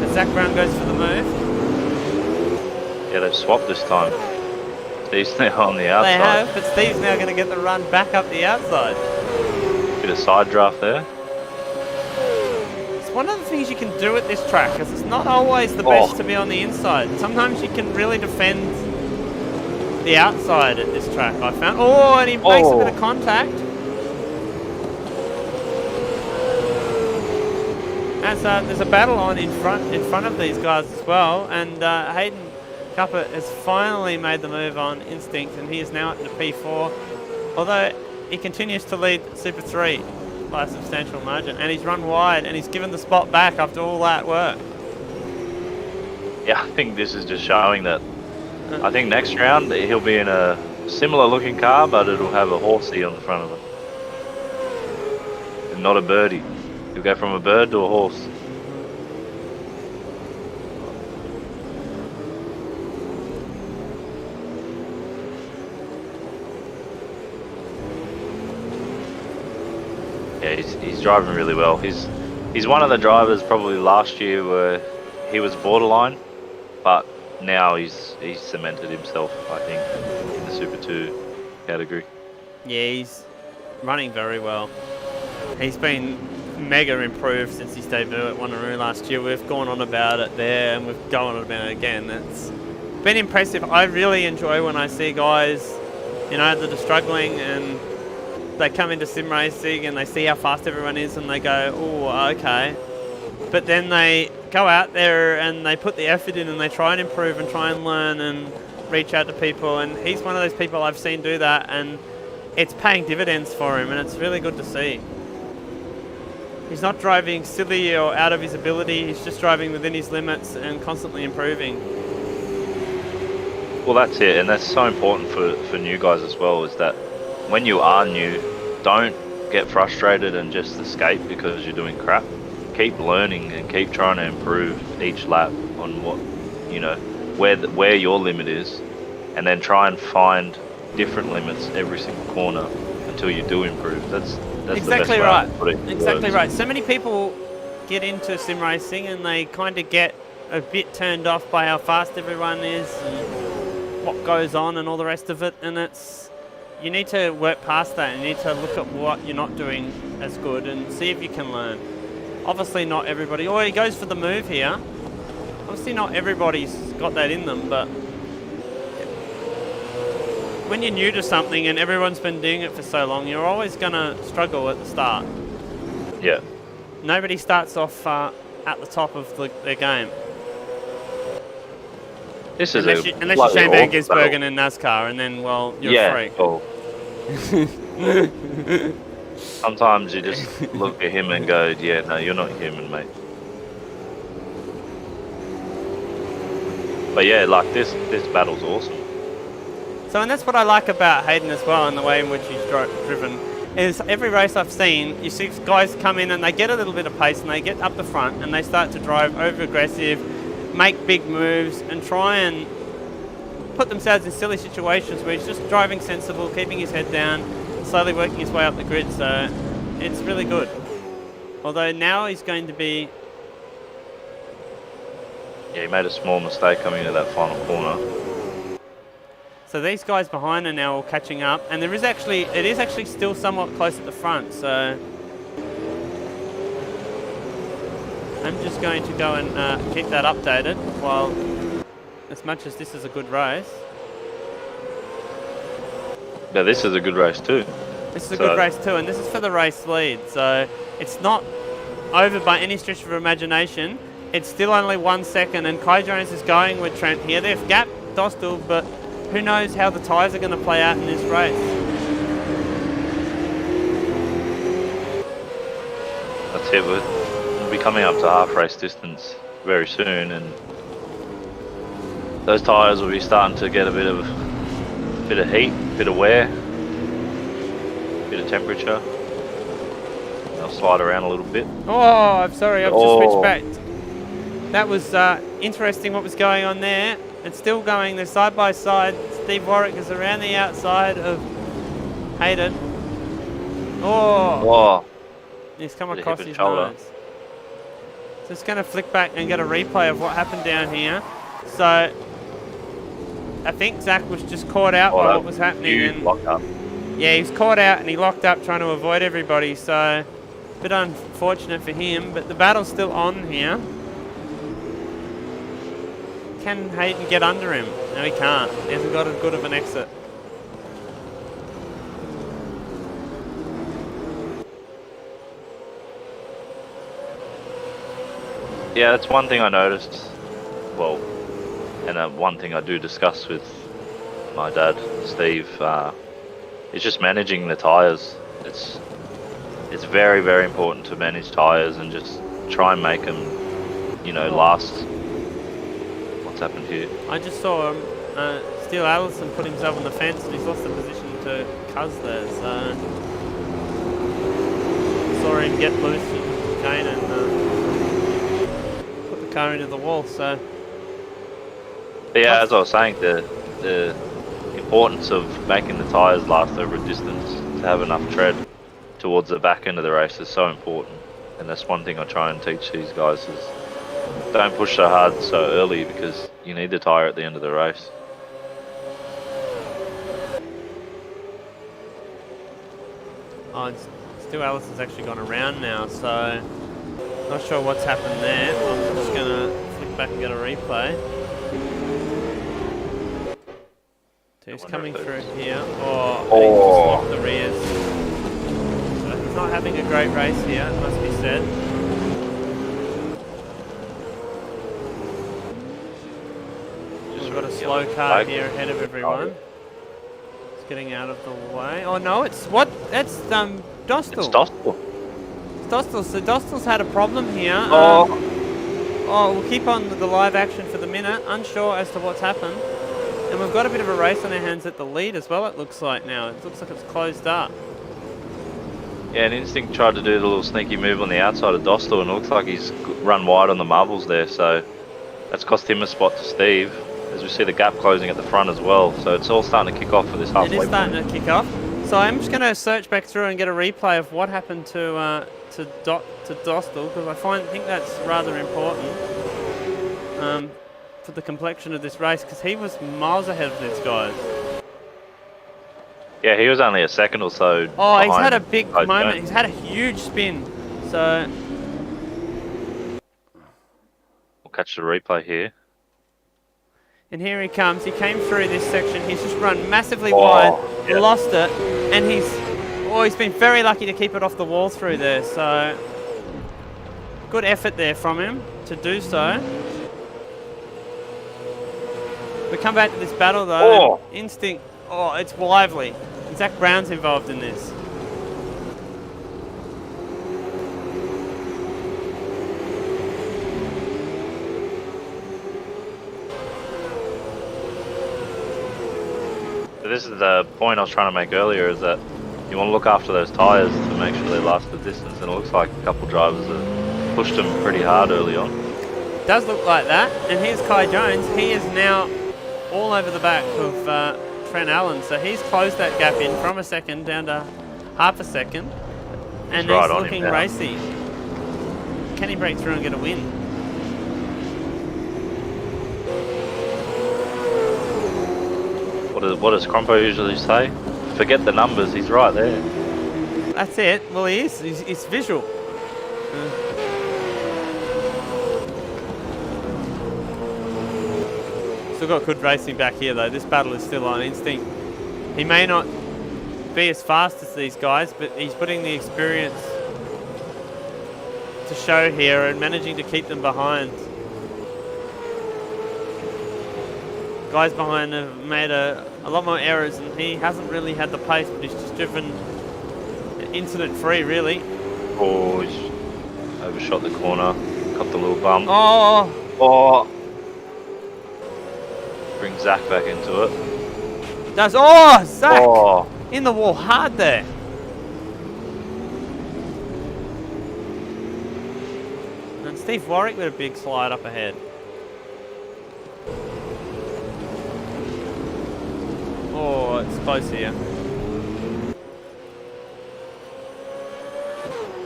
Speaker 5: as Zach Brown goes for the move.
Speaker 1: Yeah, they've swapped this time. Steve's now on the outside.
Speaker 5: They have, but Steve's now going to get the run back up the outside.
Speaker 1: Bit of side draft there.
Speaker 5: It's one of the things you can do at this track, because it's not always the best to be on the inside. Sometimes you can really defend the outside at this track, I found. Oh, and he makes a bit of contact. And so there's a battle on in front of these guys as well, and Hayden Cupper has finally made the move on Instinct, and he is now up to P4, although he continues to lead Super 3 by a substantial margin, and he's run wide, and he's given the spot back after all that work.
Speaker 1: Yeah, I think this is just showing that. I think next round he'll be in a similar looking car, but it'll have a horsey on the front of it. And not a birdie. He'll go from a bird to a horse. Yeah, he's driving really well. He's one of the drivers probably last year where he was borderline, but now he's cemented himself, I think, in the Super 2 category.
Speaker 5: Yeah, he's running very well. He's been mega improved since his debut at Wanneroo last year. We've gone on about it there, and we've gone on about it again. It's been impressive. I really enjoy when I see guys, you know, that are struggling and they come into sim racing and they see how fast everyone is and they go, oh, okay. But then they go out there and they put the effort in and they try and improve and try and learn and reach out to people. And he's one of those people I've seen do that, and it's paying dividends for him, and it's really good to see. He's not driving silly or out of his ability. He's just driving within his limits and constantly improving.
Speaker 1: Well, that's it, and that's so important for new guys as well, is that when you are new, don't get frustrated and just escape because you're doing crap. Keep learning and keep trying to improve each lap on what, you know, where your limit is, and then try and find different limits every single corner until you do improve. That's
Speaker 5: exactly
Speaker 1: the best
Speaker 5: right.
Speaker 1: way to put it.
Speaker 5: Exactly right. So many people get into sim racing and they kind of get a bit turned off by how fast everyone is and what goes on and all the rest of it, and you need to work past that. You need to look at what you're not doing as good and see if you can learn. Obviously not everybody, he goes for the move here. Obviously not everybody's got that in them, but when you're new to something and everyone's been doing it for so long, you're always going to struggle at the start.
Speaker 1: Yeah.
Speaker 5: Nobody starts off at the top of their game.
Speaker 1: This is
Speaker 5: unless you're Shane Van Gisbergen in NASCAR, and then, well, you're a freak.
Speaker 1: Oh. Sometimes you just look at him and go, yeah, no, you're not human, mate. But yeah, like this battle's awesome.
Speaker 5: So, and that's what I like about Hayden as well, and the way in which he's driven, is every race I've seen, you see guys come in and they get a little bit of pace and they get up the front and they start to drive over-aggressive, make big moves and try and put themselves in silly situations where he's just driving sensible, keeping his head down, slowly working his way up the grid. So it's really good. Although now he's going to be...
Speaker 1: Yeah, he made a small mistake coming into that final corner.
Speaker 5: So these guys behind are now all catching up, and it is actually still somewhat close at the front. So I'm just going to go and keep that updated while, as much as this is a good race.
Speaker 1: Yeah, this is a good race too.
Speaker 5: This is a good race too, and this is for the race lead. So it's not over by any stretch of imagination. It's still only 1 second, and Kai Jones is going with Trent here. They've gapped Dostal, but who knows how the tyres are going to play out in this race.
Speaker 1: That's it. We'll be coming up to half race distance very soon, and those tyres will be starting to get a bit of heat, bit of wear, bit of temperature. They'll slide around a little bit.
Speaker 5: Oh, I'm sorry, I've just switched back. That was interesting what was going on there. It's still going, they're side by side. Steve Warwick is around the outside of Hayden. Oh! He's come across his nose. Just going to flick back and get a replay of what happened down here. So, I think Zach was just caught out by what was happening. And yeah, he was caught out and he locked up trying to avoid everybody. So, a bit unfortunate for him, but the battle's still on here. Can Hayden get under him? No, he can't. He hasn't got as good of an exit.
Speaker 1: Yeah, that's one thing I noticed. Well, and one thing I do discuss with my dad, Steve, is just managing the tyres. It's very, very important to manage tyres and just try and make them, you know, last what's happened here.
Speaker 5: I just saw Steele Allison put himself on the fence and he's lost the position to Cuz there, so saw him get loose and chain and put the car into the wall, so
Speaker 1: But yeah, as I was saying, the importance of making the tyres last over a distance to have enough tread towards the back end of the race is so important, and that's one thing I try and teach these guys is don't push so hard so early because you need the tyre at the end of the race.
Speaker 5: oh, Stu Allison's actually gone around now, so not sure what's happened there. I'm just gonna flick back and get a replay. So he's coming through here. Oh, and he's just locked the rears. So he's not having a great race here, it must be said. We've got a slow car here ahead of everyone. It's getting out of the way. Oh no, it's what? That's Dostal.
Speaker 1: It's Dostal.
Speaker 5: Dostal. So Dostal's had a problem here.
Speaker 1: Oh,
Speaker 5: we'll keep on the live action for the minute. Unsure as to what's happened. And we've got a bit of a race on our hands at the lead as well, it looks like now. It looks like it's closed up.
Speaker 1: yeah, and Instinct tried to do the little sneaky move on the outside of Dostal, and it looks like he's run wide on the marbles there, so that's cost him a spot to Steve. As we see the gap closing at the front as well, so it's all starting to kick off for this halfway
Speaker 5: It is starting
Speaker 1: point.
Speaker 5: to kick off. So I'm just going to search back through and get a replay of what happened to Dostal, because I think that's rather important for the complexion of this race, because he was miles ahead of these guys.
Speaker 1: Yeah, he was only a second or so.
Speaker 5: Oh, he's
Speaker 1: behind
Speaker 5: had a big
Speaker 1: Jones.
Speaker 5: moment. He's had a huge spin. So
Speaker 1: We'll catch the replay here.
Speaker 5: and here he comes. He came through this section. He's just run massively
Speaker 1: Oh,
Speaker 5: wide,
Speaker 1: yeah.
Speaker 5: lost it, and he's been very lucky to keep it off the wall through there. So good effort there from him to do so. We come back to this battle though.
Speaker 1: Oh.
Speaker 5: And Instinct. Oh, it's lively. And Zach Brown's involved in this.
Speaker 1: So this is the point I was trying to make earlier, is that you want to look after those tyres to make sure they last the distance, and it looks like a couple drivers have pushed them pretty hard early on.
Speaker 5: Does look like that. And here's Kai Jones. He is now all over the back of Trent Allen. So he's closed that gap in from a second down to half a second. And
Speaker 1: right
Speaker 5: he's
Speaker 1: on him
Speaker 5: looking
Speaker 1: now.
Speaker 5: racy. Can he break through and get a win?
Speaker 1: What does Crompo usually say? Forget the numbers, he's right there.
Speaker 5: That's it. Well, he is. It's visual. Still got good racing back here, though. This battle is still on. Instinct. He may not be as fast as these guys, but he's putting the experience to show here and managing to keep them behind. Guys behind have made a lot more errors, and he hasn't really had the pace, but he's just driven incident-free, really.
Speaker 1: Oh, he's overshot the corner, cut the little bump.
Speaker 5: Oh,
Speaker 1: Oh! Bring Zach back into it.
Speaker 5: Zach
Speaker 1: Oh!
Speaker 5: in the wall hard there. And Steve Warwick with a big slide up ahead. Oh, it's close here.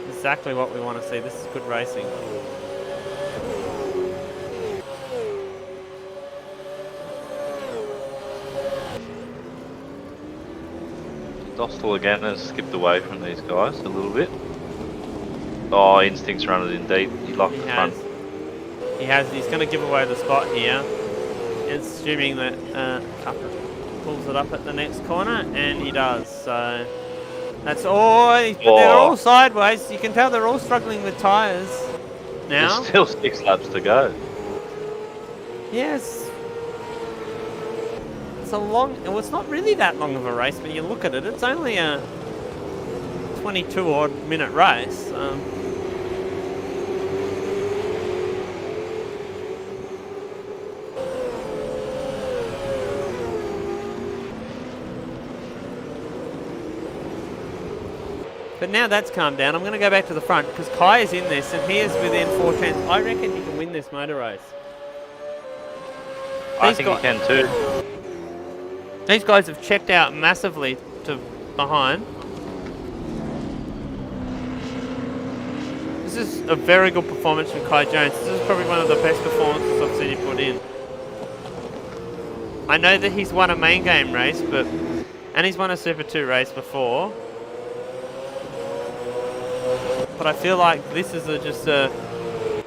Speaker 5: Exactly what we want to see. This is good racing.
Speaker 1: Dostal again has skipped away from these guys a little bit. Oh, Instinct's running in deep. He locked the front.
Speaker 5: He's going to give away the spot here. It's assuming that Cupper pulls it up at the next corner, and he does. So that's all. But they're all sideways. You can tell they're all struggling with tyres now.
Speaker 1: There's still 6 laps to go.
Speaker 5: Yes. It's a long. Well, it's not really that long of a race, but you look at it. It's only a 22-odd minute race. But now that's calmed down, I'm going to go back to the front because Kai is in this and he is within 4 tenths. I reckon he can win this motor race.
Speaker 1: I think he can too.
Speaker 5: These guys have checked out massively to behind. This is a very good performance from Kai Jones. This is probably one of the best performances I've seen him put in. I know that he's won a main game race, and he's won a Super 2 race before. But I feel like this is just a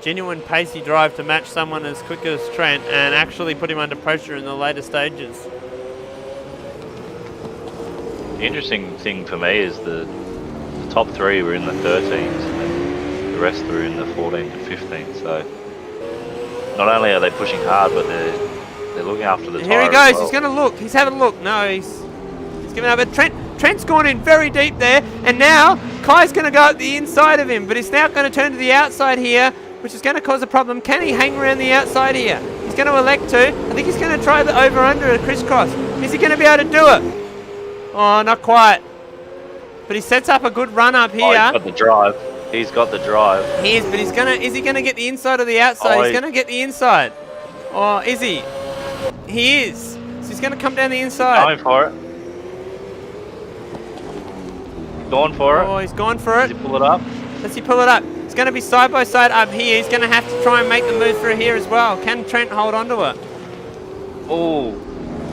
Speaker 5: genuine pacey drive to match someone as quick as Trent and actually put him under pressure in the later stages.
Speaker 1: The interesting thing for me is the top 3 were in the 13s and the rest were in the 14 to 15. So not only are they pushing hard, but they're looking after the tyre.
Speaker 5: Here he goes.
Speaker 1: as well.
Speaker 5: He's going to look. He's having a look. No, he's giving up. But Trent's gone in very deep there, and now Kai's going to go up the inside of him, but he's now going to turn to the outside here, which is going to cause a problem. Can he hang around the outside here? He's going to elect to. I think he's going to try the over-under a crisscross. Is he going to be able to do it? Oh, not quite. But he sets up a good run up here.
Speaker 1: Oh, he's got the drive. He's got the drive.
Speaker 5: He is, but is he going to get the inside or the outside? He's going to get the inside. Or is he? He is. So he's going to come down the inside.
Speaker 1: Going for it. Going for it.
Speaker 5: Oh, he's gone for it.
Speaker 1: Does he pull it up?
Speaker 5: Let's see, pull it up. It's going to be side by side up here. He's going to have to try and make the move through here as well. Can Trent hold on to it?
Speaker 1: Oh.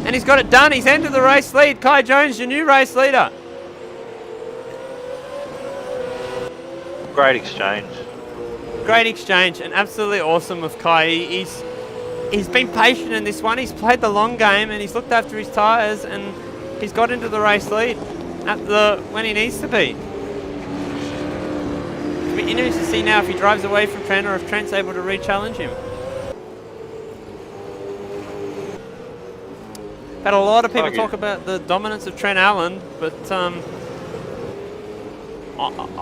Speaker 5: And he's got it done. He's entered the race lead. Kai Jones, your new race leader.
Speaker 1: Great exchange.
Speaker 5: Great exchange and absolutely awesome of Kai. He's been patient in this one. He's played the long game and he's looked after his tyres and he's got into the race lead when he needs to be. It'll be interesting to see now if he drives away from Trent or if Trent's able to re-challenge him. Had a lot of people talk about the dominance of Trent Allen, but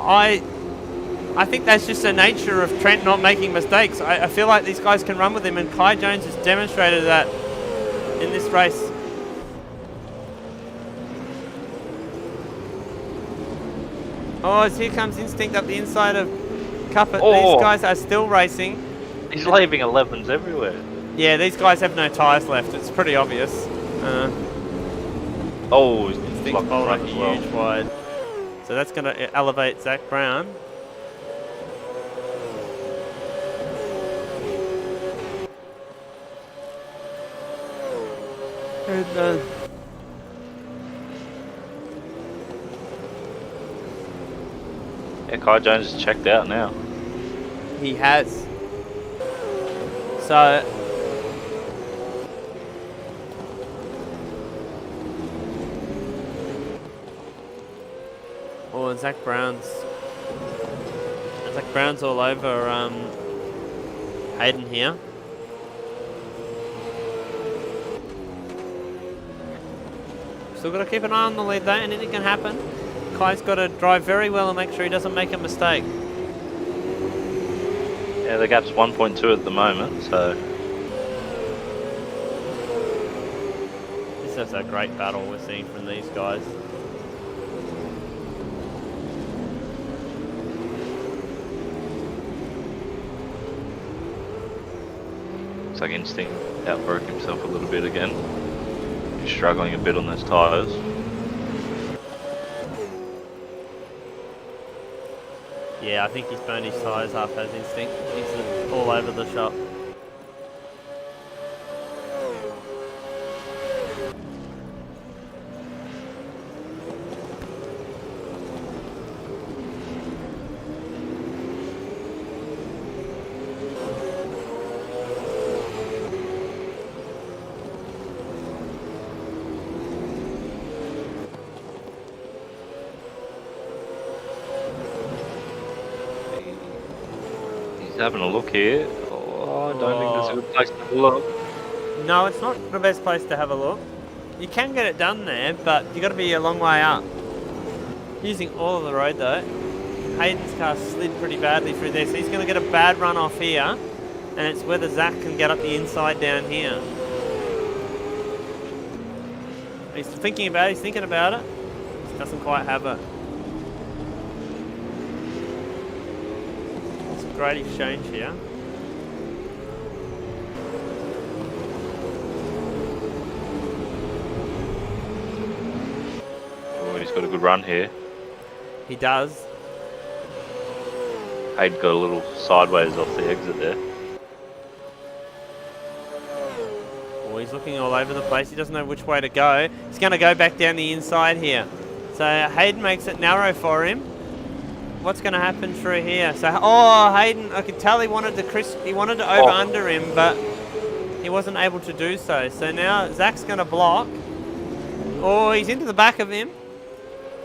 Speaker 5: I think that's just the nature of Trent not making mistakes. I feel like these guys can run with him, and Kai Jones has demonstrated that in this race. Oh, here comes Instinct up the inside of Cuppet.
Speaker 1: Oh.
Speaker 5: These guys are still racing.
Speaker 1: He's leaving 11s everywhere.
Speaker 5: Yeah, these guys have no tyres left. It's pretty obvious.
Speaker 1: Oh,
Speaker 5: Instinct's
Speaker 1: blocked
Speaker 5: bowled up
Speaker 1: front
Speaker 5: a
Speaker 1: as well.
Speaker 5: huge wide. So that's going to elevate Zach Brown. And,
Speaker 1: Yeah, Kai Jones is checked out now.
Speaker 5: he has. So oh, Zach Brown's all over Hayden here. Still got to keep an eye on the lead though, anything can happen. Kai's got to drive very well and make sure he doesn't make a mistake.
Speaker 1: Yeah, the gap's 1.2 at the moment, so
Speaker 5: This is a great battle we're seeing from these guys.
Speaker 1: looks like Instinct outbroke himself a little bit again. He's struggling a bit on those tyres.
Speaker 5: Yeah, I think he's burned his tyres up as Instinct. He's all over the shop.
Speaker 1: Having a look here. Oh, I don't think that's a good place to have a look.
Speaker 5: No, it's not the best place to have a look. You can get it done there, but you got to be a long way up. Using all of the road though. Hayden's car slid pretty badly through there, so he's going to get a bad run off here, and it's whether Zach can get up the inside down here. He's thinking about it, he's thinking about it. Just doesn't quite have it. great exchange here.
Speaker 1: Oh, he's got a good run here.
Speaker 5: He does.
Speaker 1: Hayden got a little sideways off the exit there.
Speaker 5: Oh, he's looking all over the place. He doesn't know which way to go. He's going to go back down the inside here. So Hayden makes it narrow for him. What's going to happen through here? So, oh, Hayden, I could tell he wanted to over under him, but he wasn't able to do so. So now Zach's going to block. Oh, he's into the back of him.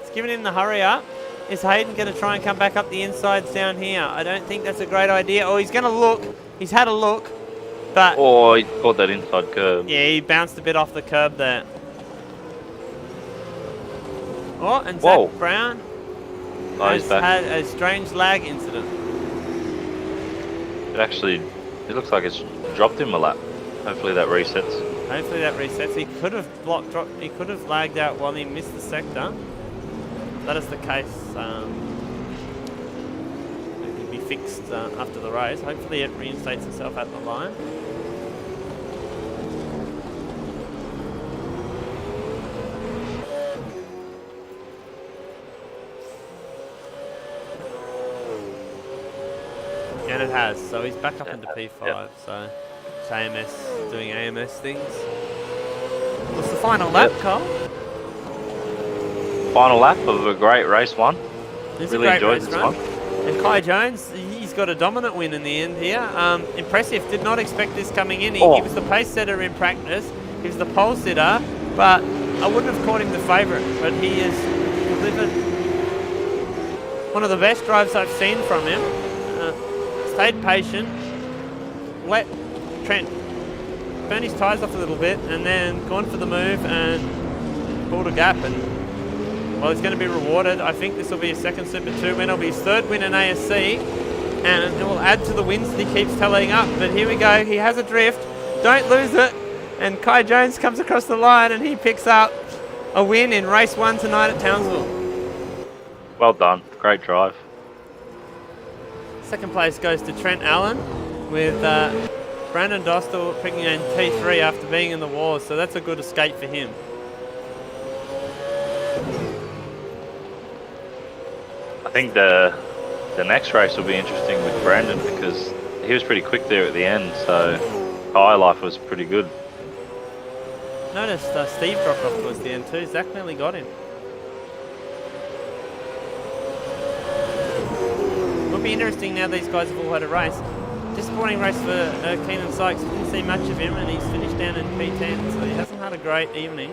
Speaker 5: He's giving him the hurry up. Is Hayden going to try and come back up the insides down here? I don't think that's a great idea. Oh, he's going to look. He's had a look, but...
Speaker 1: Oh, he caught that inside curve.
Speaker 5: Yeah, he bounced a bit off the curb there. Oh, and
Speaker 1: Whoa.
Speaker 5: Zach Brown
Speaker 1: Oh,
Speaker 5: has
Speaker 1: he's back.
Speaker 5: had a strange lag incident.
Speaker 1: It looks like it's dropped him a lap. Hopefully that resets.
Speaker 5: Hopefully that resets. He could have he could have lagged out while he missed the sector. If that is the case. It can be fixed after the race. Hopefully it reinstates itself at the line. And it has, so he's back up into P5,
Speaker 1: Yep.
Speaker 5: so it's AMS doing AMS things. What's the final lap, Cole?
Speaker 1: Final lap of a great race one.
Speaker 5: It's
Speaker 1: Really
Speaker 5: a great
Speaker 1: enjoyed
Speaker 5: race
Speaker 1: this
Speaker 5: run.
Speaker 1: one.
Speaker 5: And Kai Jones, he's got a dominant win in the end here. Impressive, did not expect this coming in. He was the pace setter in practice, he was the pole sitter, but I wouldn't have called him the favourite, but he has delivered one of the best drives I've seen from him. Stayed patient, let Trent burn his tyres off a little bit, and then gone for the move and pulled a gap. And well, he's going to be rewarded. I think this will be his second Super 2 win. It'll be his third win in ASC, and it will add to the wins that he keeps tallying up. But here we go. He has a drift. Don't lose it. And Kai Jones comes across the line, and he picks up a win in race 1 tonight at Townsville.
Speaker 1: Well done. Great drive.
Speaker 5: Second place goes to Trent Allen with Brandon Dostal picking in P3 after being in the wars, so that's a good escape for him.
Speaker 1: I think the next race will be interesting with Brandon because he was pretty quick there at the end, so tyre life was pretty good.
Speaker 5: Noticed Steve dropped off towards the end too. Zach nearly got him. It'll be interesting now these guys have all had a race. Disappointing race for Keenan Sykes. Didn't see much of him and he's finished down in P10, so he hasn't had a great evening.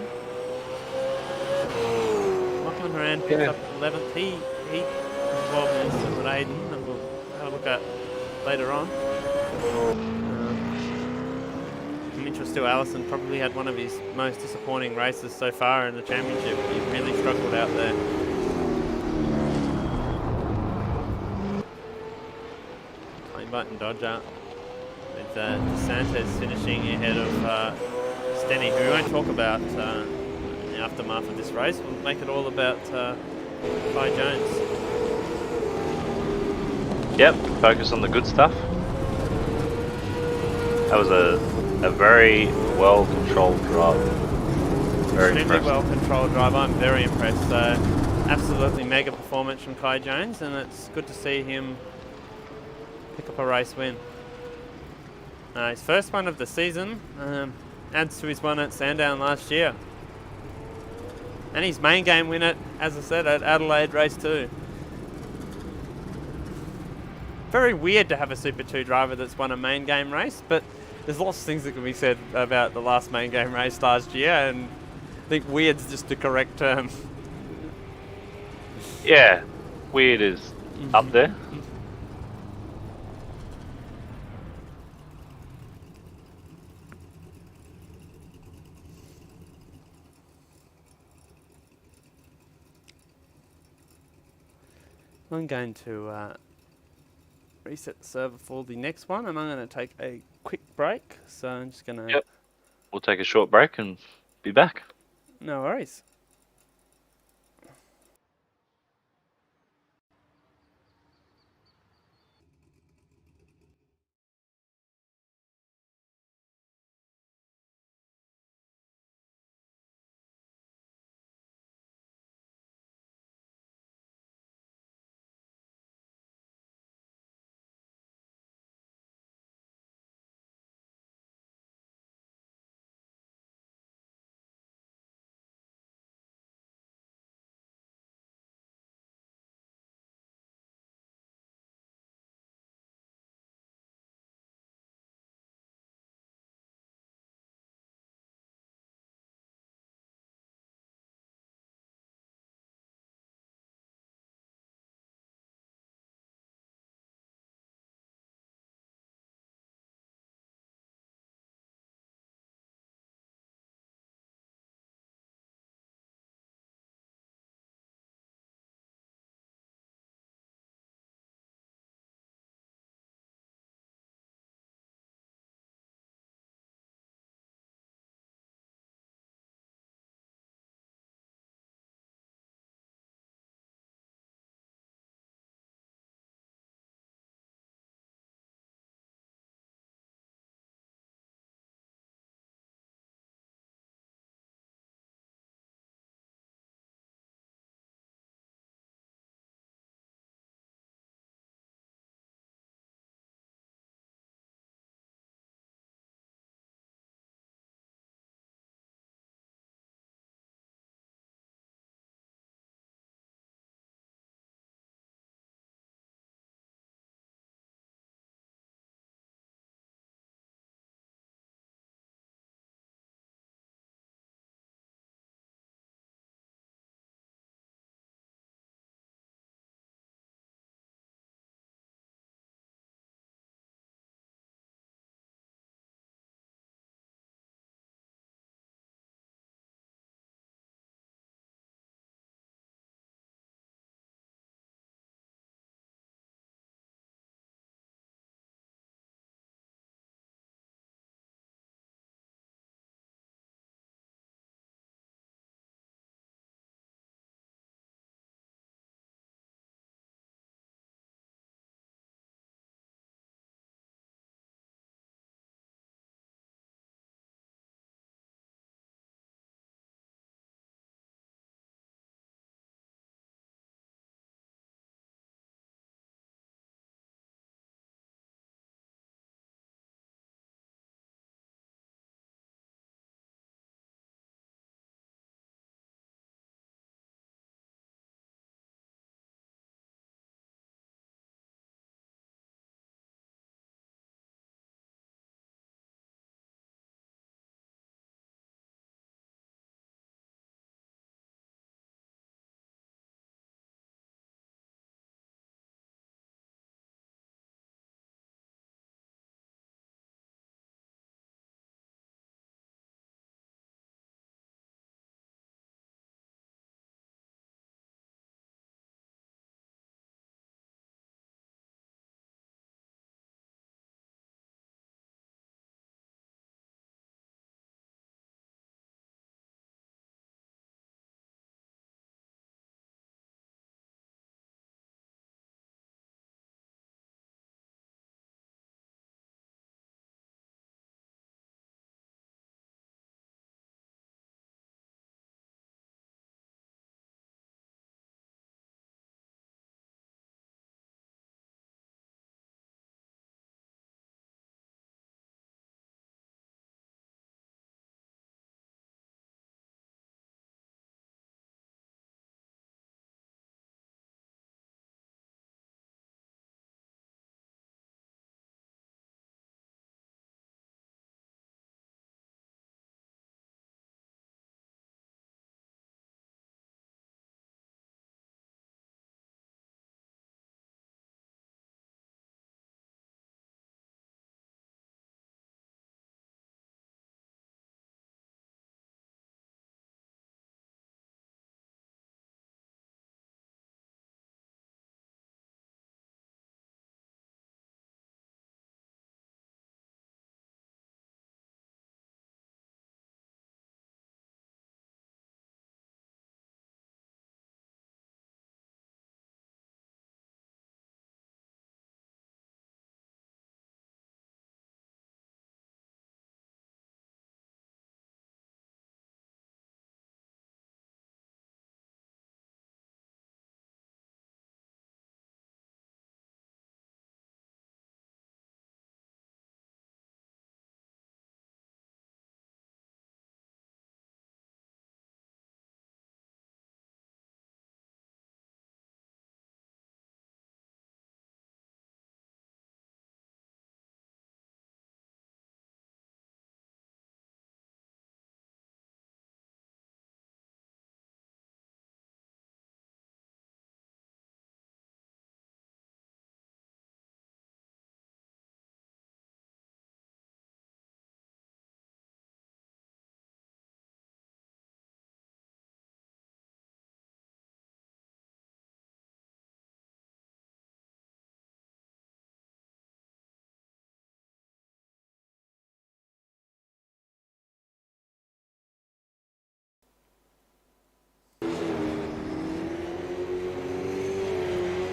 Speaker 5: Lachlan Horan picked up 11th. He was involved in this with Aiden, and we'll have a look at later on. Mitchell Steele Allison probably had one of his most disappointing races so far in the championship. He really struggled out there. Button Dodger with DeSantis finishing ahead of Stenny, who we won't talk about in the aftermath of this race. We'll make it all about Kai Jones.
Speaker 1: Yep, focus on the good stuff. That was a very well controlled drive. Very
Speaker 5: Extremely
Speaker 1: impressed.
Speaker 5: well controlled drive. I'm very impressed. So absolutely mega performance from Kai Jones, and it's good to see him pick up a race win. His first one of the season, adds to his one at Sandown last year. And his main game win at, as I said, at Adelaide race 2. Very weird to have a Super 2 driver that's won a main game race, but there's lots of things that can be said about the last main game race last year, and I think weird's just the correct term.
Speaker 1: Yeah, weird is up there.
Speaker 5: I'm going to reset the server for the next one, and I'm going to take a quick break. So I'm just going to...
Speaker 1: Yep. We'll take a short break and be back.
Speaker 5: No worries.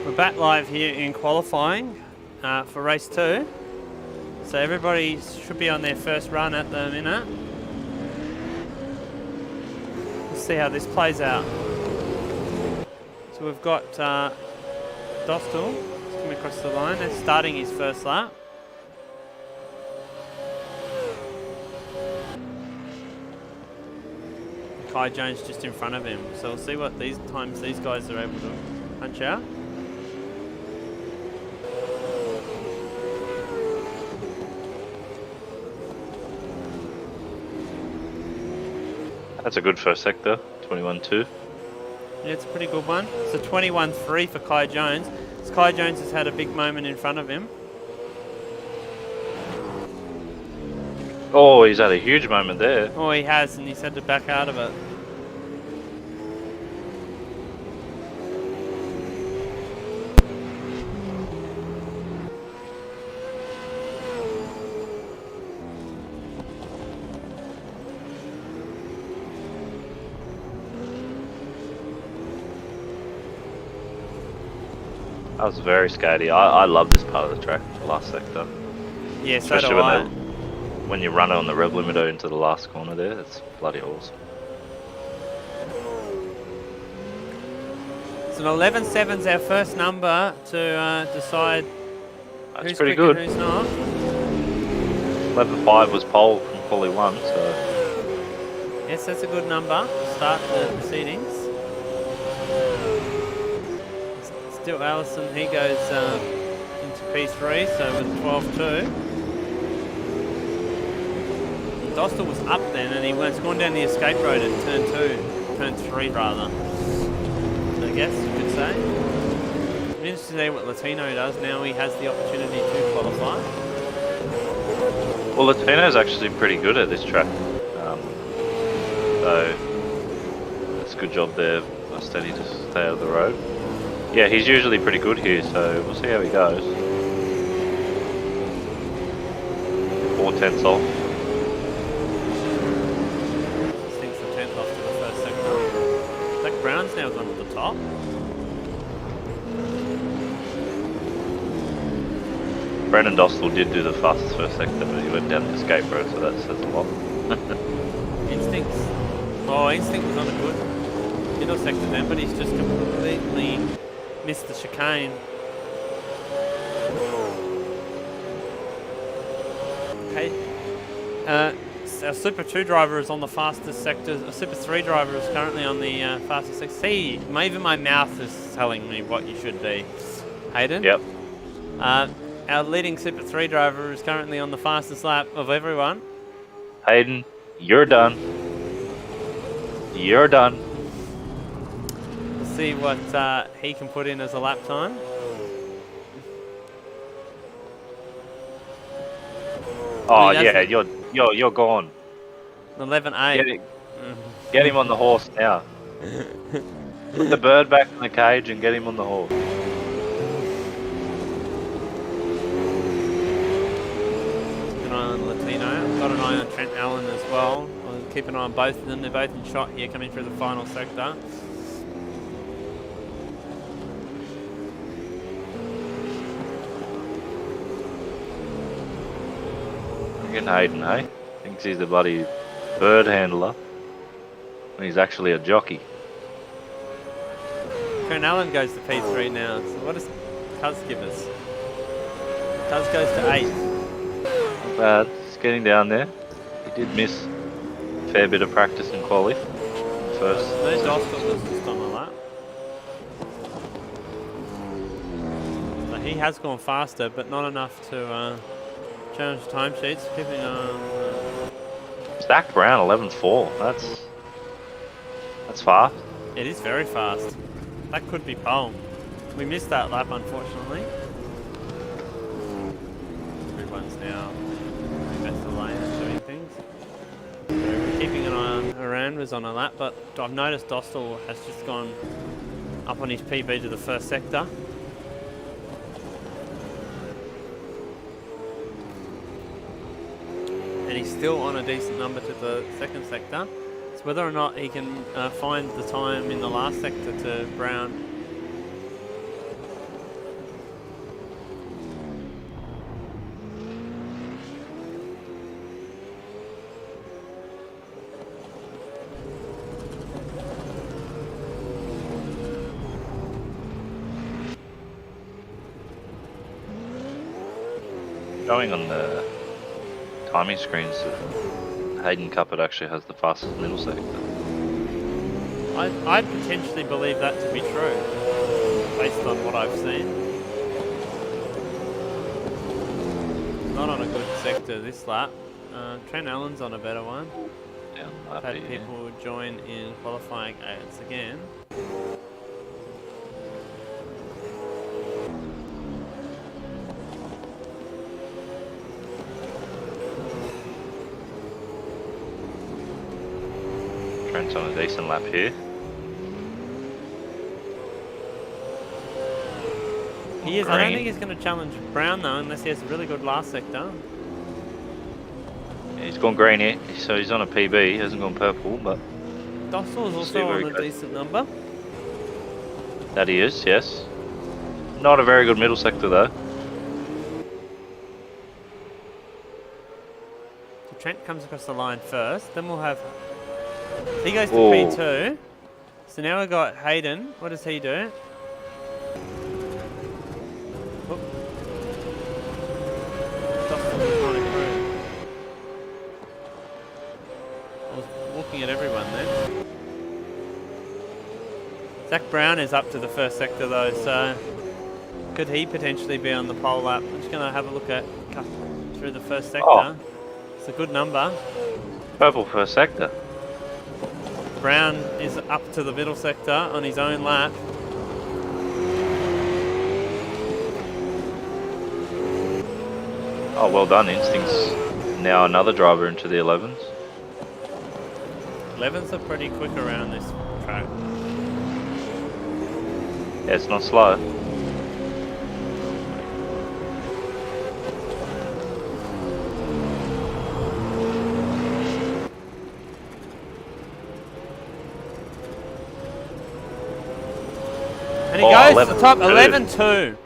Speaker 5: We're back live here in qualifying for race 2. So everybody should be on their first run at the minute. Let's see how this plays out. So we've got Dostal coming across the line and starting his first lap. Kai Jones just in front of him. So we'll see what these times these guys are able to punch out.
Speaker 1: That's a good first sector, 21-2.
Speaker 5: Yeah, it's a pretty good one. It's a 21-3 for Kai Jones. So Kai Jones has had a big moment in front of him.
Speaker 1: Oh, he's had a huge moment there.
Speaker 5: Oh, he has, and he's had to back out of it.
Speaker 1: That was very skatey. I love this part of the track, the last sector.
Speaker 5: Yeah, so
Speaker 1: Especially
Speaker 5: do I.
Speaker 1: when you run it on the rev limiter into the last corner there, it's bloody awesome.
Speaker 5: So an 11.7's our first number to decide
Speaker 1: That's
Speaker 5: who's
Speaker 1: pretty
Speaker 5: quick
Speaker 1: good.
Speaker 5: and who's not.
Speaker 1: 11.5 was pole from Quali 1, so
Speaker 5: Yes, that's a good number to start the proceedings. Still Allison, he goes into P3, so with 12.2. Dostal was up then, and he was going down the escape road at turn 3 rather. I guess you could say. I'm interested to see what Latino does now he has the opportunity to qualify.
Speaker 1: well, Latino's actually pretty good at this track. So that's a good job there. Steady to stay out of the road. Yeah, he's usually pretty good here, so we'll see how he goes. 4/10 off.
Speaker 5: Things the 10th off to the first sector. Zach Brown's now gone to the top.
Speaker 1: Brandon Dostal did do the fastest first sector, but he went down the escape road, so that says a lot.
Speaker 5: Instincts. Oh, Instinct was on a good middle sector then, but he's just completely missed the chicane. Okay. Our Super 2 driver is on the fastest sector. Our Super 3 driver is currently on the fastest sector. See, even my mouth is telling me what you should be. Hayden?
Speaker 1: Yep.
Speaker 5: Our leading Super 3 driver is currently on the fastest lap of everyone.
Speaker 1: Hayden, you're done. You're done.
Speaker 5: We'll see what he can put in as a lap time.
Speaker 1: Oh
Speaker 5: He
Speaker 1: yeah,
Speaker 5: doesn't-
Speaker 1: you're gone.
Speaker 5: 11.8.
Speaker 1: Get him on the horse now. Put the bird back in the cage and get him on the horse.
Speaker 5: Keep an eye on Latino. I've got an eye on Trent Allen as well. I'll keep an eye on both of them. They're both in shot here coming through the final sector.
Speaker 1: Again, Hayden, hey? Thinks he's the bloody bird handler. When he's actually a jockey.
Speaker 5: Trent Allen goes to P3 now. So what does Cuz give us? Cuz goes to 8.
Speaker 1: Not bad. He's getting down there. He did miss a fair bit of practice in quali. First.
Speaker 5: No Dostal was just on the lap. But he has gone faster, but not enough to challenge timesheets. Keeping on.
Speaker 1: Zach Brown, 11.4. That's fast.
Speaker 5: It is very fast. That could be pole. We missed that lap, unfortunately. Everyone's now best of lane and doing things. So we're keeping an eye on Iran was on a lap, but I've noticed Dostal has just gone up on his PB to the first sector. And he's still on a decent number to the second sector. It's whether or not he can find the time in the last sector to Brown.
Speaker 1: Showing on the timing screens that Hayden Cup it actually has the fastest middle sector.
Speaker 5: I'd potentially believe that to be true, based on what I've seen. Not on a good sector this lap. Trent Allen's on a better one.
Speaker 1: Down
Speaker 5: I've
Speaker 1: lap
Speaker 5: had
Speaker 1: here.
Speaker 5: people join in qualifying ads again.
Speaker 1: Trent's on a decent lap here.
Speaker 5: He is. I don't
Speaker 1: Green.
Speaker 5: think he's going to challenge Brown though, unless he has a really good last sector.
Speaker 1: Yeah, he's gone green here, so he's on a PB. He hasn't gone purple, but
Speaker 5: Dostal is
Speaker 1: See
Speaker 5: also
Speaker 1: where
Speaker 5: on
Speaker 1: he
Speaker 5: a
Speaker 1: goes.
Speaker 5: decent number.
Speaker 1: that he is, yes. Not a very good middle sector though.
Speaker 5: So Trent comes across the line first, then we'll have... He goes to
Speaker 1: Whoa.
Speaker 5: P2. So now we've got Hayden. What does he do? Oop. Dostal's trying to cruise. I was looking at everyone then. Zach Brown is up to the first sector though, so could he potentially be on the pole lap? I'm just going to have a look at through the first sector.
Speaker 1: Oh.
Speaker 5: It's a good number.
Speaker 1: Purple first sector.
Speaker 5: Brown is up to the middle sector on his own lap.
Speaker 1: Oh, well done. Instinct's now another driver into the 11s.
Speaker 5: 11s are pretty quick around this track.
Speaker 1: Yeah, it's not slow.
Speaker 5: And he
Speaker 1: Oh,
Speaker 5: goes to the top, 11-2.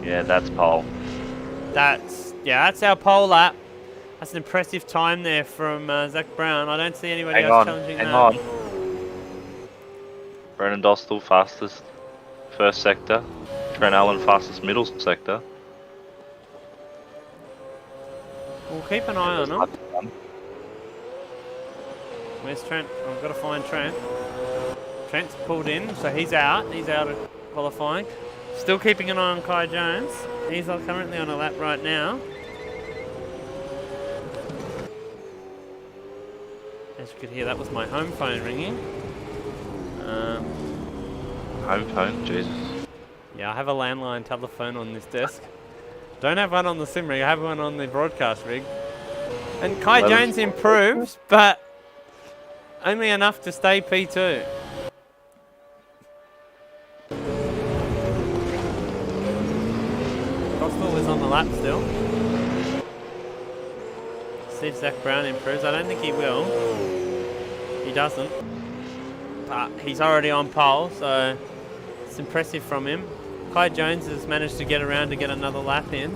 Speaker 1: Yeah, that's pole.
Speaker 5: That's our pole lap. That's an impressive time there from Zach Brown. I don't see anybody
Speaker 1: Hang
Speaker 5: else
Speaker 1: on,
Speaker 5: challenging
Speaker 1: hang
Speaker 5: that.
Speaker 1: on. Brandon Dostal, fastest first sector. Trent Allen, fastest middle sector.
Speaker 5: We'll keep an eye on him. Where's Trent? I've got to find Trent. Trent's pulled in, so he's out. He's out of qualifying. Still keeping an eye on Kai Jones. He's currently on a lap right now. As you could hear, that was my home phone ringing.
Speaker 1: Home phone, Jesus.
Speaker 5: Yeah, I have a landline telephone on this desk. Don't have one on the sim rig, I have one on the broadcast rig. And Kai
Speaker 1: Well,
Speaker 5: Jones improves, but only enough to stay P2. Dostal is on the lap still. See if Zach Brown improves. I don't think he will. He doesn't. But he's already on pole, so it's impressive from him. Kai Jones has managed to get around to get another lap in.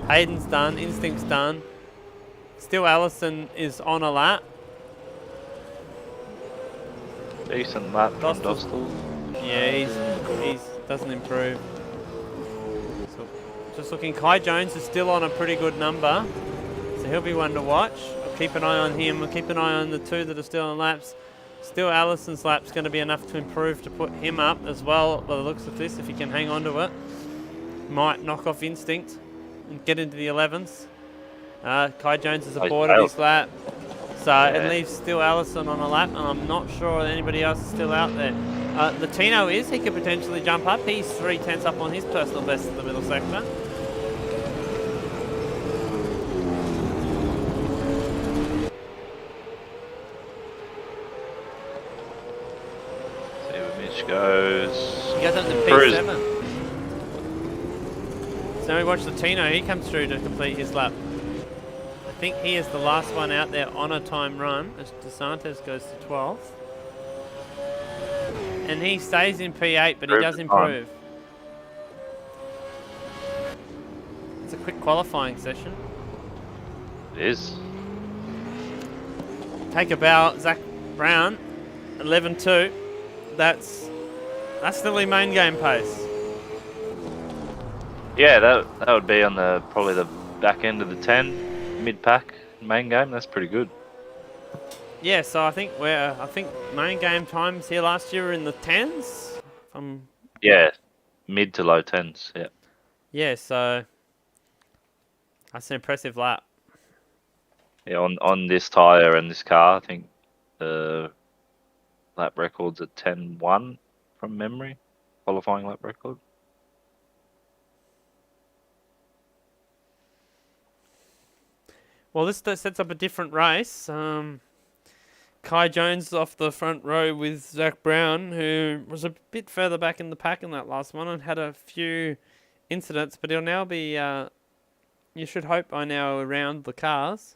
Speaker 5: Hayden's done, Instinct's done. Still Allison is on a lap.
Speaker 1: Decent lap from
Speaker 5: Dostal's-
Speaker 1: Dostal.
Speaker 5: Yeah, he's doesn't improve. So just looking, Kai Jones is still on a pretty good number, so he'll be one to watch. I'll keep an eye on him. We'll keep an eye on the two that are still on laps. Still, Allison's lap's going to be enough to improve to put him up as well. By the looks of this, if he can hang on to it, might knock off Instinct and get into the 11s. Kai Jones is aboard of his lap. So it leaves still Allison on a lap, and I'm not sure anybody else is still out there. Latino is, he could potentially jump up. He's 3/10 up on his personal best in the middle sector.
Speaker 1: See where Mitch goes.
Speaker 5: He goes up to
Speaker 1: Cruise.
Speaker 5: P7. So now we watch Latino, he comes through to complete his lap. I think he is the last one out there on a time run, as DeSantis goes to 12th. And he stays in P8, but he does improve. It's a quick qualifying session.
Speaker 1: It is.
Speaker 5: Take a bow, Zach Brown, 11-2. That's still the main game pace.
Speaker 1: Yeah, that would be on the probably the back end of the 10, mid-pack main game. That's pretty good.
Speaker 5: Yeah, so I think main game times here last year were in the 10s.
Speaker 1: Yeah, mid to low 10s. Yeah.
Speaker 5: Yeah, so that's an impressive lap.
Speaker 1: Yeah, on this tyre and this car, I think the lap record's at 10.1 from memory, qualifying lap record.
Speaker 5: Well, this sets up a different race. Kai Jones off the front row with Zach Brown, who was a bit further back in the pack in that last one and had a few incidents, but he'll now be, you should hope by now, around the cars.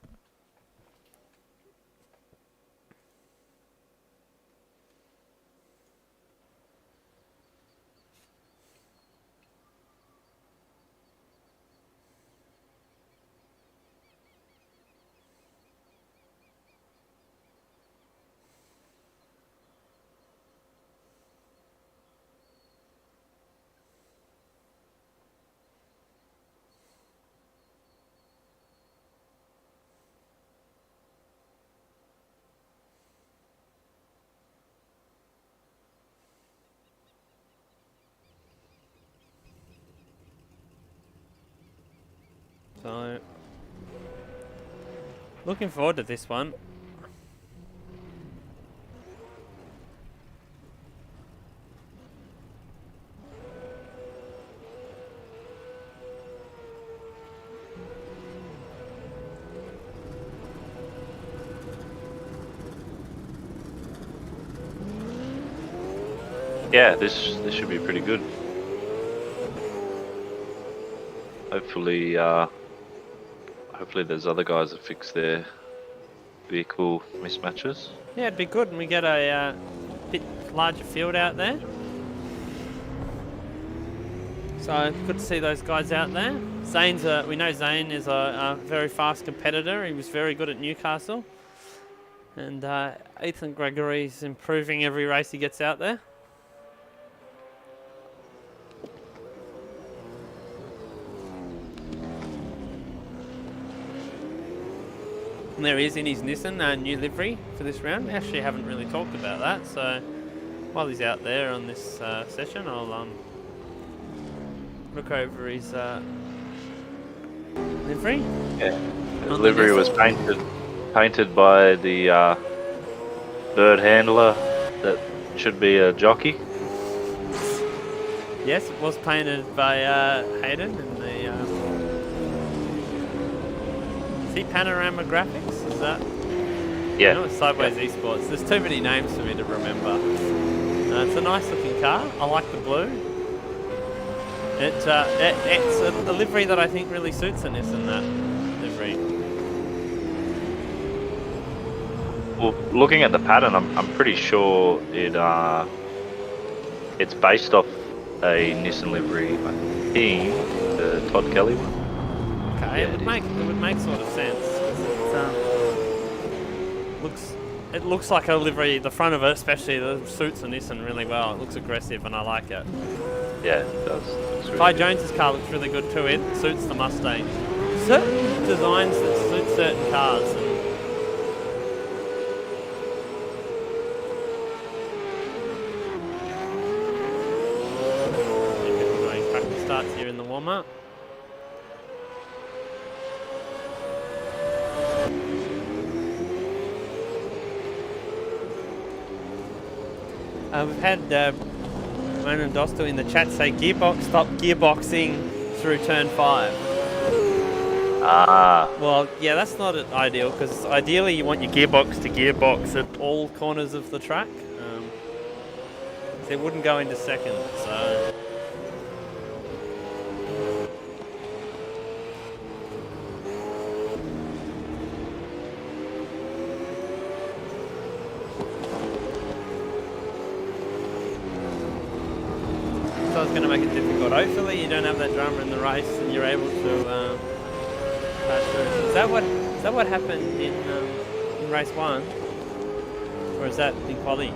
Speaker 5: So, looking forward to this one.
Speaker 1: Yeah, this should be pretty good. Hopefully, hopefully there's other guys that fix their vehicle mismatches.
Speaker 5: Yeah, it'd be good, and we get a bit larger field out there. So good to see those guys out there. We know Zane is a very fast competitor. He was very good at Newcastle, and Ethan Gregory's improving every race he gets out there. And there he is in his Nissan new livery for this round. We actually haven't really talked about that, so while he's out there on this session, I'll look over his livery.
Speaker 1: Yeah, his livery was painted by the bird handler that should be a jockey.
Speaker 5: Yes, it was painted by Hayden in the see Panorama Graphics, is that?
Speaker 1: Yeah.
Speaker 5: No, it's Sideways Esports. There's too many names for me to remember. It's a nice looking car. I like the blue. It's a livery that I think really suits a Nissan, that livery.
Speaker 1: Well, looking at the pattern, I'm pretty sure it's based off a Nissan livery, I think, the Todd Kelly one.
Speaker 5: Okay,
Speaker 1: Yeah,
Speaker 5: it would make sort of sense. It looks like a livery. The front of it, especially, the suits a Nissan really well. It looks aggressive, and I like it.
Speaker 1: Yeah, it does. Looks really
Speaker 5: Kai
Speaker 1: good.
Speaker 5: Jones's car looks really good too. It suits the Mustang. Certain designs that suit certain cars. People doing practice starts here in the warm-up. We've had Brandon Dostal in the chat say stop gearboxing through turn 5.
Speaker 1: Ah,
Speaker 5: Well, yeah, that's not ideal, because ideally you want your gearbox to gearbox at all corners of the track. So it wouldn't go into second, so... So it's going to make it difficult. Hopefully you don't have that drama in the race and you're able to pass through. Is that what happened in race 1? Or is that in quali?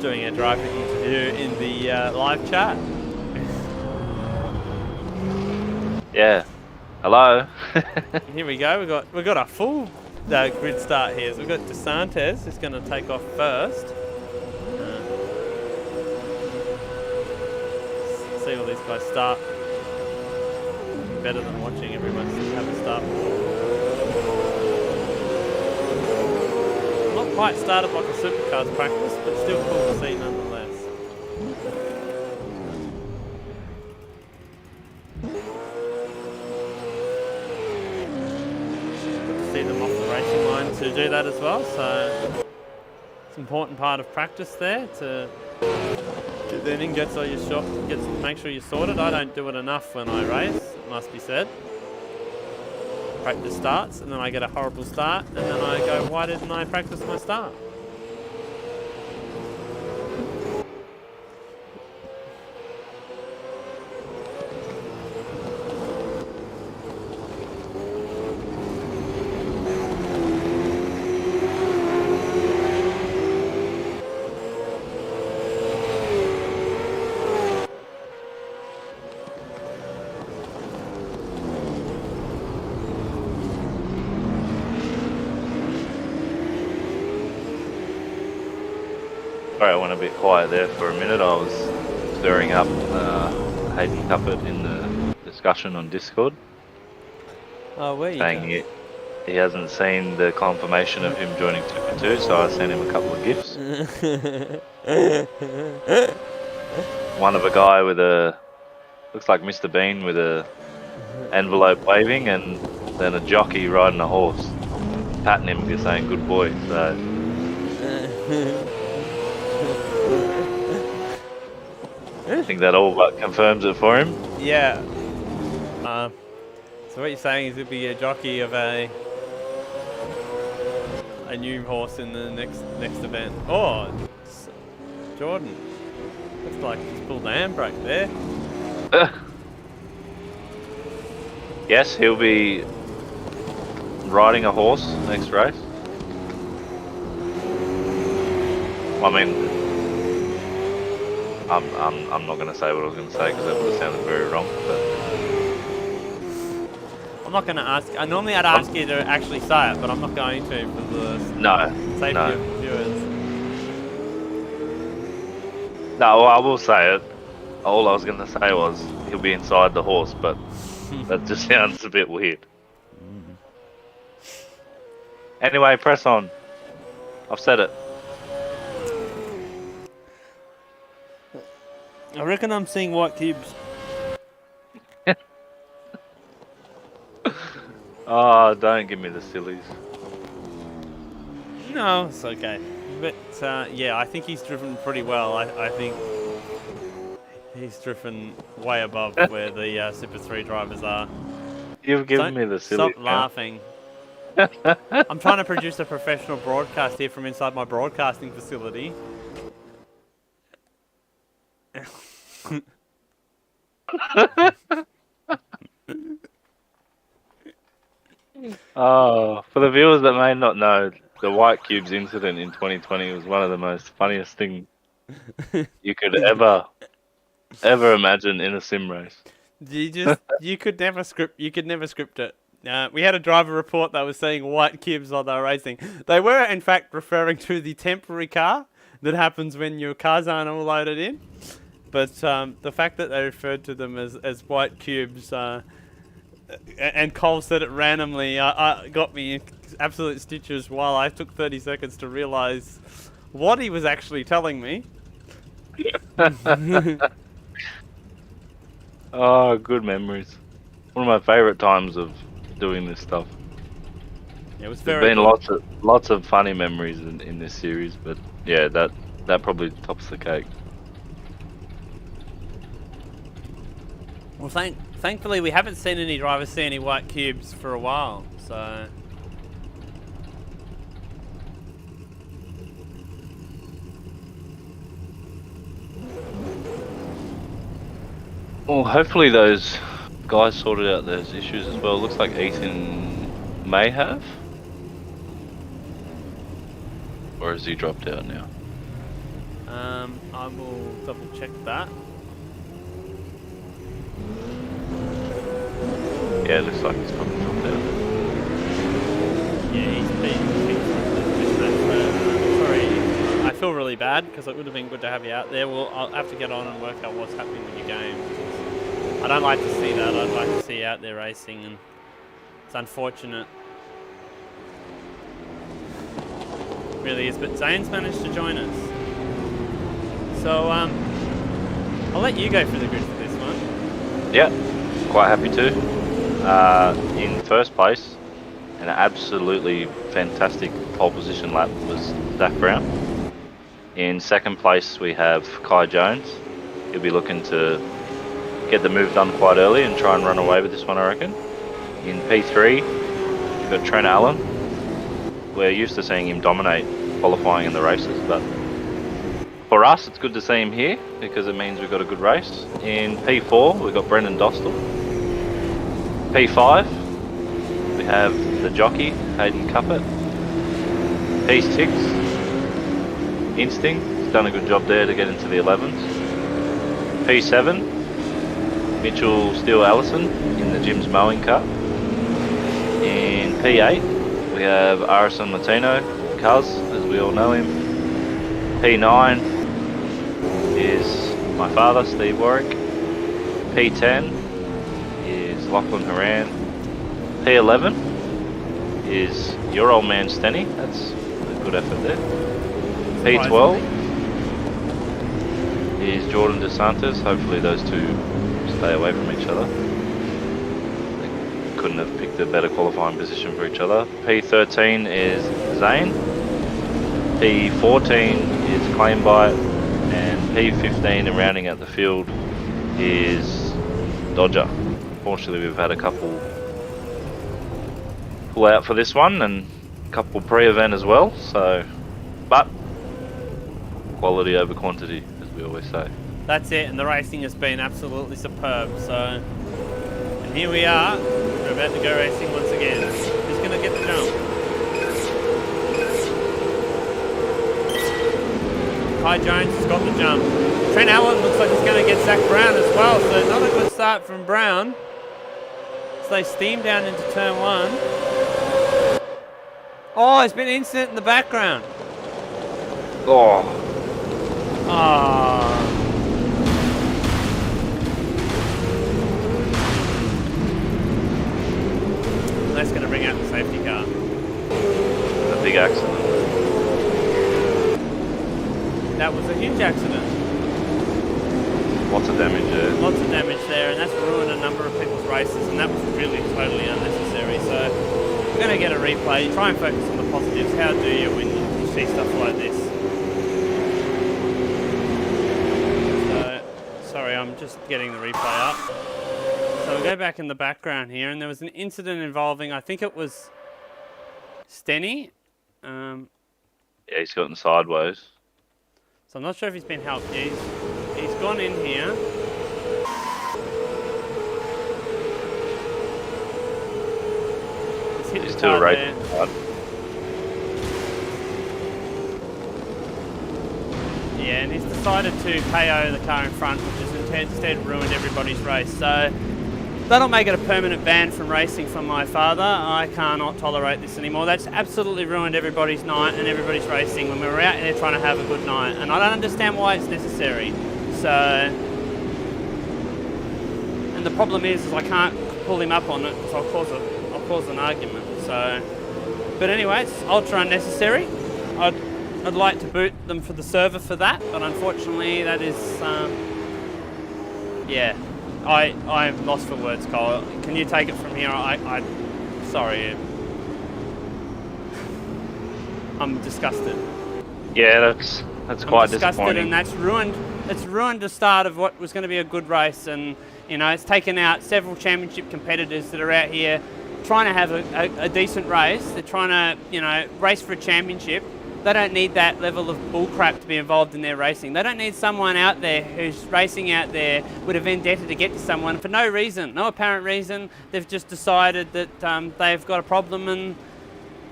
Speaker 5: doing a driver interview in the live chat.
Speaker 1: Yeah. Hello.
Speaker 5: Here we go. We got a full grid start here. So we've got DeSantis who's going to take off first. See all these guys start. Better than watching everyone have a start. Not quite started like a supercars practice, but still cool to see nonetheless. See them off the racing line to do that as well, so it's an important part of practice there to get that in, gets all your shot, make sure you're sorted. I don't do it enough when I race, it must be said. Practice starts and then I get a horrible start and then I go, why didn't I practice my start?
Speaker 1: Sorry, I went a bit quiet there for a minute. I was stirring up Hayden Cuppert in the discussion on Discord,
Speaker 5: Oh, where you
Speaker 1: saying he hasn't seen the confirmation of him joining Super 2, so I sent him a couple of gifts. One of a guy with a, looks like Mr. Bean with a envelope waving, and then a jockey riding a horse, patting him, saying good boy. So I think that all but confirms it for him.
Speaker 5: Yeah. So what you're saying is it'll be a jockey of a new horse in the next event. Oh, Jordan. Looks like he's pulled the handbrake there.
Speaker 1: Yes, he'll be riding a horse next race. I mean, I'm not going to say what I was going to say because that would have sounded very wrong. But
Speaker 5: I'm not going to ask. Normally I'd ask you to actually say it, but I'm not going to for the safety of viewers.
Speaker 1: No, well, I will say it. All I was going to say was he'll be inside the horse, but that just sounds a bit weird. Anyway, press on. I've said it.
Speaker 5: I reckon I'm seeing white cubes.
Speaker 1: Oh, don't give me the sillies.
Speaker 5: No, it's okay. But yeah, I think he's driven pretty well. I think he's driven way above where the Super 3 drivers are.
Speaker 1: You've given me the sillies.
Speaker 5: Stop laughing. I'm trying to produce a professional broadcast here from inside my broadcasting facility.
Speaker 1: Oh, for the viewers that may not know, the White Cubes incident in 2020 was one of the most funniest things you could ever imagine in a sim race.
Speaker 5: You could never script it. We had a driver report that was saying white cubes while they were racing. They were in fact referring to the temporary car that happens when your cars aren't all loaded in. But the fact that they referred to them as white cubes, and Cole said it randomly, got me in absolute stitches while I took 30 seconds to realise what he was actually telling me.
Speaker 1: Oh, good memories. One of my favourite times of doing this stuff.
Speaker 5: It was
Speaker 1: There's
Speaker 5: very
Speaker 1: been
Speaker 5: good.
Speaker 1: lots of funny memories in this series, but yeah, that probably tops the cake.
Speaker 5: Well, thankfully we haven't seen any drivers see any white cubes for a while, so...
Speaker 1: Well, hopefully those guys sorted out those issues as well. Looks like Ethan may have. Or has he dropped out now?
Speaker 5: I will double check that.
Speaker 1: Yeah, it looks like he's probably dropped out.
Speaker 5: Yeah, he's been kicked from this match. Sorry, I feel really bad because it would have been good to have you out there. Well, I'll have to get on and work out what's happening with your game. I don't like to see that. I'd like to see you out there racing, and it's unfortunate. It really is, but Zane's managed to join us. So, I'll let you go through the grid for this one.
Speaker 1: Yeah, quite happy to. In first place, an absolutely fantastic pole position lap was Zach Brown. In second place, we have Kai Jones. He'll be looking to get the move done quite early and try and run away with this one, I reckon. In P3, we've got Trent Allen. We're used to seeing him dominate qualifying in the races, but for us, it's good to see him here because it means we've got a good race. In P4, we've got Brandon Dostal. P5, we have the jockey, Hayden Cuppett. P6, Instinct, he's done a good job there to get into the 11s. P7, Mitchell Steele Allison in the Jim's Mowing Cup. In P8, we have Arison Latino, Cuz, as we all know him. P9 is my father, Steve Warwick. P10 is Lachlan Horan. P11 is your old man Stenny. That's a good effort there. P12 is Jordan DeSantis. Hopefully those two stay away from each other. They couldn't have picked a better qualifying position for each other. P13 is Zane. P14 is Claimbite. And P15 and rounding out the field is Dodger. Unfortunately, we've had a couple pull out for this one and a couple pre-event as well. So, but quality over quantity, as we always say.
Speaker 5: That's it, and the racing has been absolutely superb. So, and here we are. We're about to go racing once again. Who's going to get the jump? Kai Jones has got the jump. Trent Allen looks like he's going to get Zach Brown as well, so not a good start from Brown. So they steam down into turn 1. Oh, there's been an incident in the background.
Speaker 1: Oh,
Speaker 5: Ah. That's going to bring out the safety car.
Speaker 1: a big accident.
Speaker 5: That was a huge accident.
Speaker 1: Lots of damage there.
Speaker 5: Lots of damage there, and that's ruined a number of people's races, and that was really totally unnecessary. So we're going to get a replay. Try and focus on the positives. How do you when you see stuff like this? So, sorry, I'm just getting the replay up. So we'll go back in the background here, and there was an incident involving, I think it was Stenny.
Speaker 1: Yeah, he's gotten sideways.
Speaker 5: So I'm not sure if he's been helped. He's gone in here. He's hit
Speaker 1: He's
Speaker 5: the
Speaker 1: to a
Speaker 5: car
Speaker 1: right
Speaker 5: there.
Speaker 1: side.
Speaker 5: Yeah, and he's decided to KO the car in front, which has instead ruined everybody's race. So that'll make it a permanent ban from racing from my father. I cannot tolerate this anymore. That's absolutely ruined everybody's night and everybody's racing when we're out there trying to have a good night. And I don't understand why it's necessary. So, and the problem is I can't pull him up on it because I'll cause an argument. So, but anyway, it's ultra unnecessary. I'd like to boot them for the server for that, but unfortunately that is, yeah. I'm lost for words, Cole. Can you take it from here? Sorry. I'm disgusted.
Speaker 1: Yeah, that's quite
Speaker 5: disgusted,
Speaker 1: disappointing.
Speaker 5: and that's ruined. It's ruined the start of what was going to be a good race, and you know it's taken out several championship competitors that are out here trying to have a decent race. They're trying to race for a championship. They don't need that level of bullcrap to be involved in their racing. They don't need someone out there who's racing out there with a vendetta to get to someone for no reason, no apparent reason. They've just decided that they've got a problem and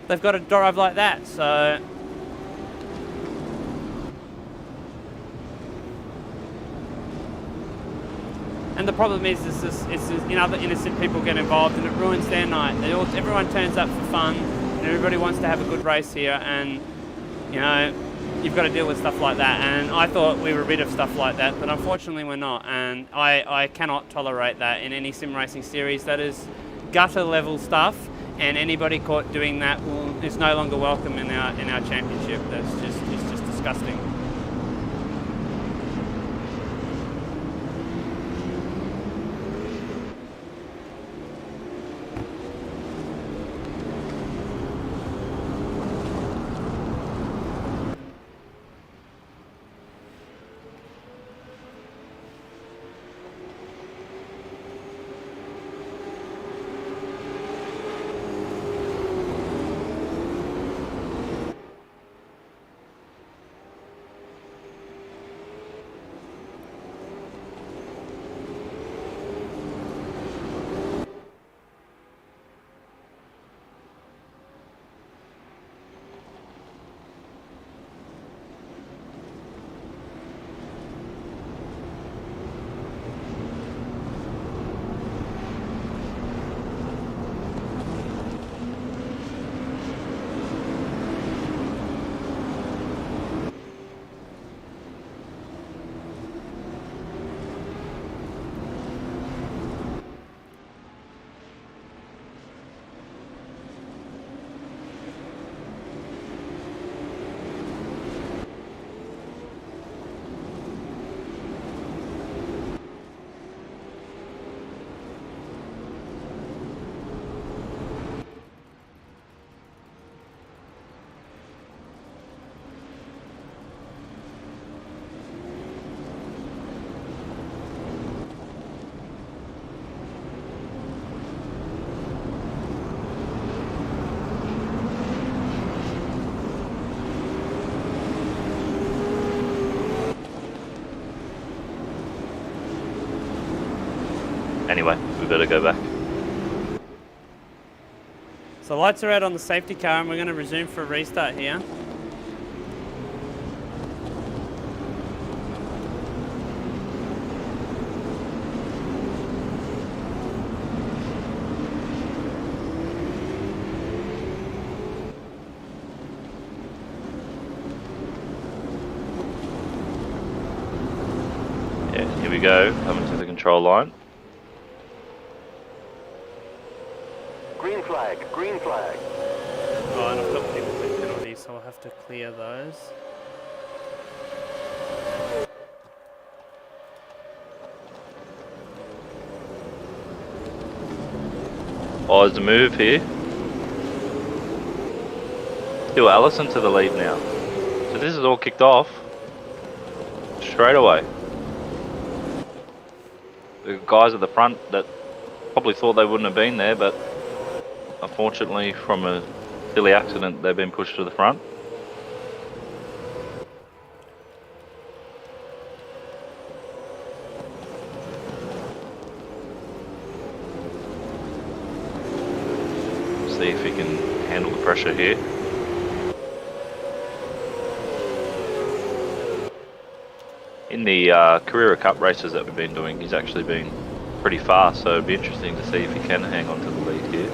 Speaker 5: they've got to drive like that. So And the problem is other innocent people get involved and it ruins their night. Everyone turns up for fun and everybody wants to have a good race here, and you know, you've got to deal with stuff like that. And I thought we were rid of stuff like that, but unfortunately we're not. And I cannot tolerate that in any sim racing series. That is gutter level stuff, and anybody caught doing that is no longer welcome in our championship. It's just disgusting.
Speaker 1: Anyway, we better go back.
Speaker 5: So lights are out on the safety car and we're going to resume for a restart here.
Speaker 1: Yeah, here we go, coming to the control line.
Speaker 6: Green flag, green flag.
Speaker 5: Oh, and I've got people with penalties, so I'll have to clear those.
Speaker 1: Oh, there's a move here. Still Allison to the lead now. So this is all kicked off straight away. The guys at the front that probably thought they wouldn't have been there, but unfortunately from a silly accident they've been pushed to the front. See if he can handle the pressure here. In the Carrera Cup races that we've been doing, he's actually been pretty fast, so it'd be interesting to see if he can hang on to the lead here.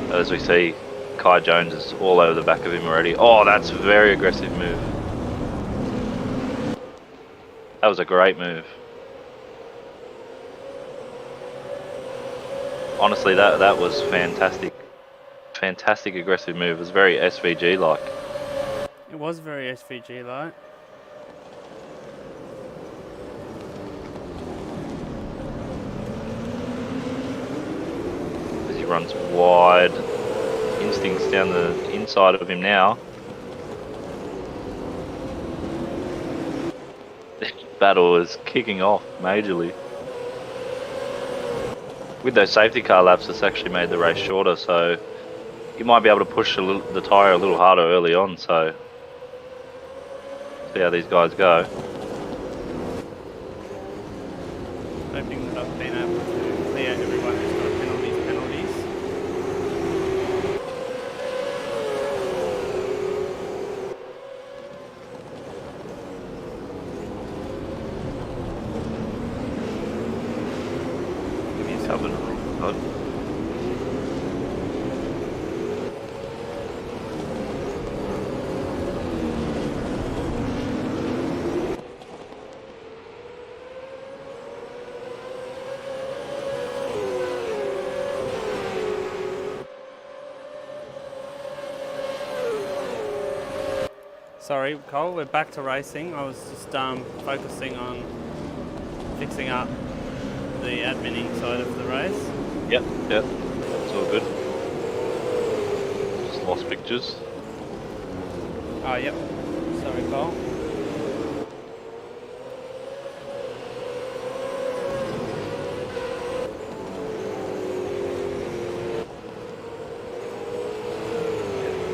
Speaker 1: As we see, Kai Jones is all over the back of him already. Oh, that's a very aggressive move. That was a great move. Honestly, that was fantastic. Fantastic aggressive move. It was very SVG-like.
Speaker 5: It was very SVG-like.
Speaker 1: As he runs wide. Instincts down the inside of him now. This battle is kicking off majorly. With those safety car laps, it's actually made the race shorter, so you might be able to push the tyre a little harder early on, so see how these guys go.
Speaker 5: Hoping that I've been able to clear everyone who's got penalties. Sorry, Cole, we're back to racing. I was just focusing on fixing up the adminning side of the race.
Speaker 1: Yep, it's all good. Just lost pictures.
Speaker 5: Oh, yep. Sorry, Cole.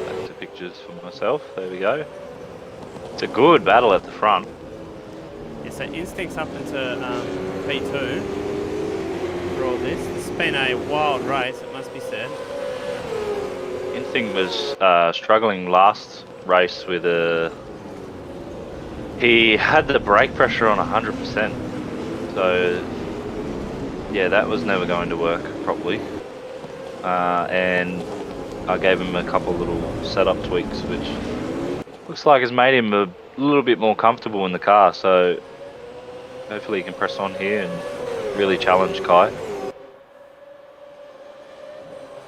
Speaker 1: Back to pictures for myself. There we go. It's a good battle at the front.
Speaker 5: Yeah, so Instinct's up into P2 for all this. This has been a wild race, it must be said.
Speaker 1: Instinct was struggling last race with he had the brake pressure on 100%. So yeah, that was never going to work properly. And I gave him a couple little setup tweaks, which looks like has made him a little bit more comfortable in the car. So hopefully he can press on here and really challenge Kai.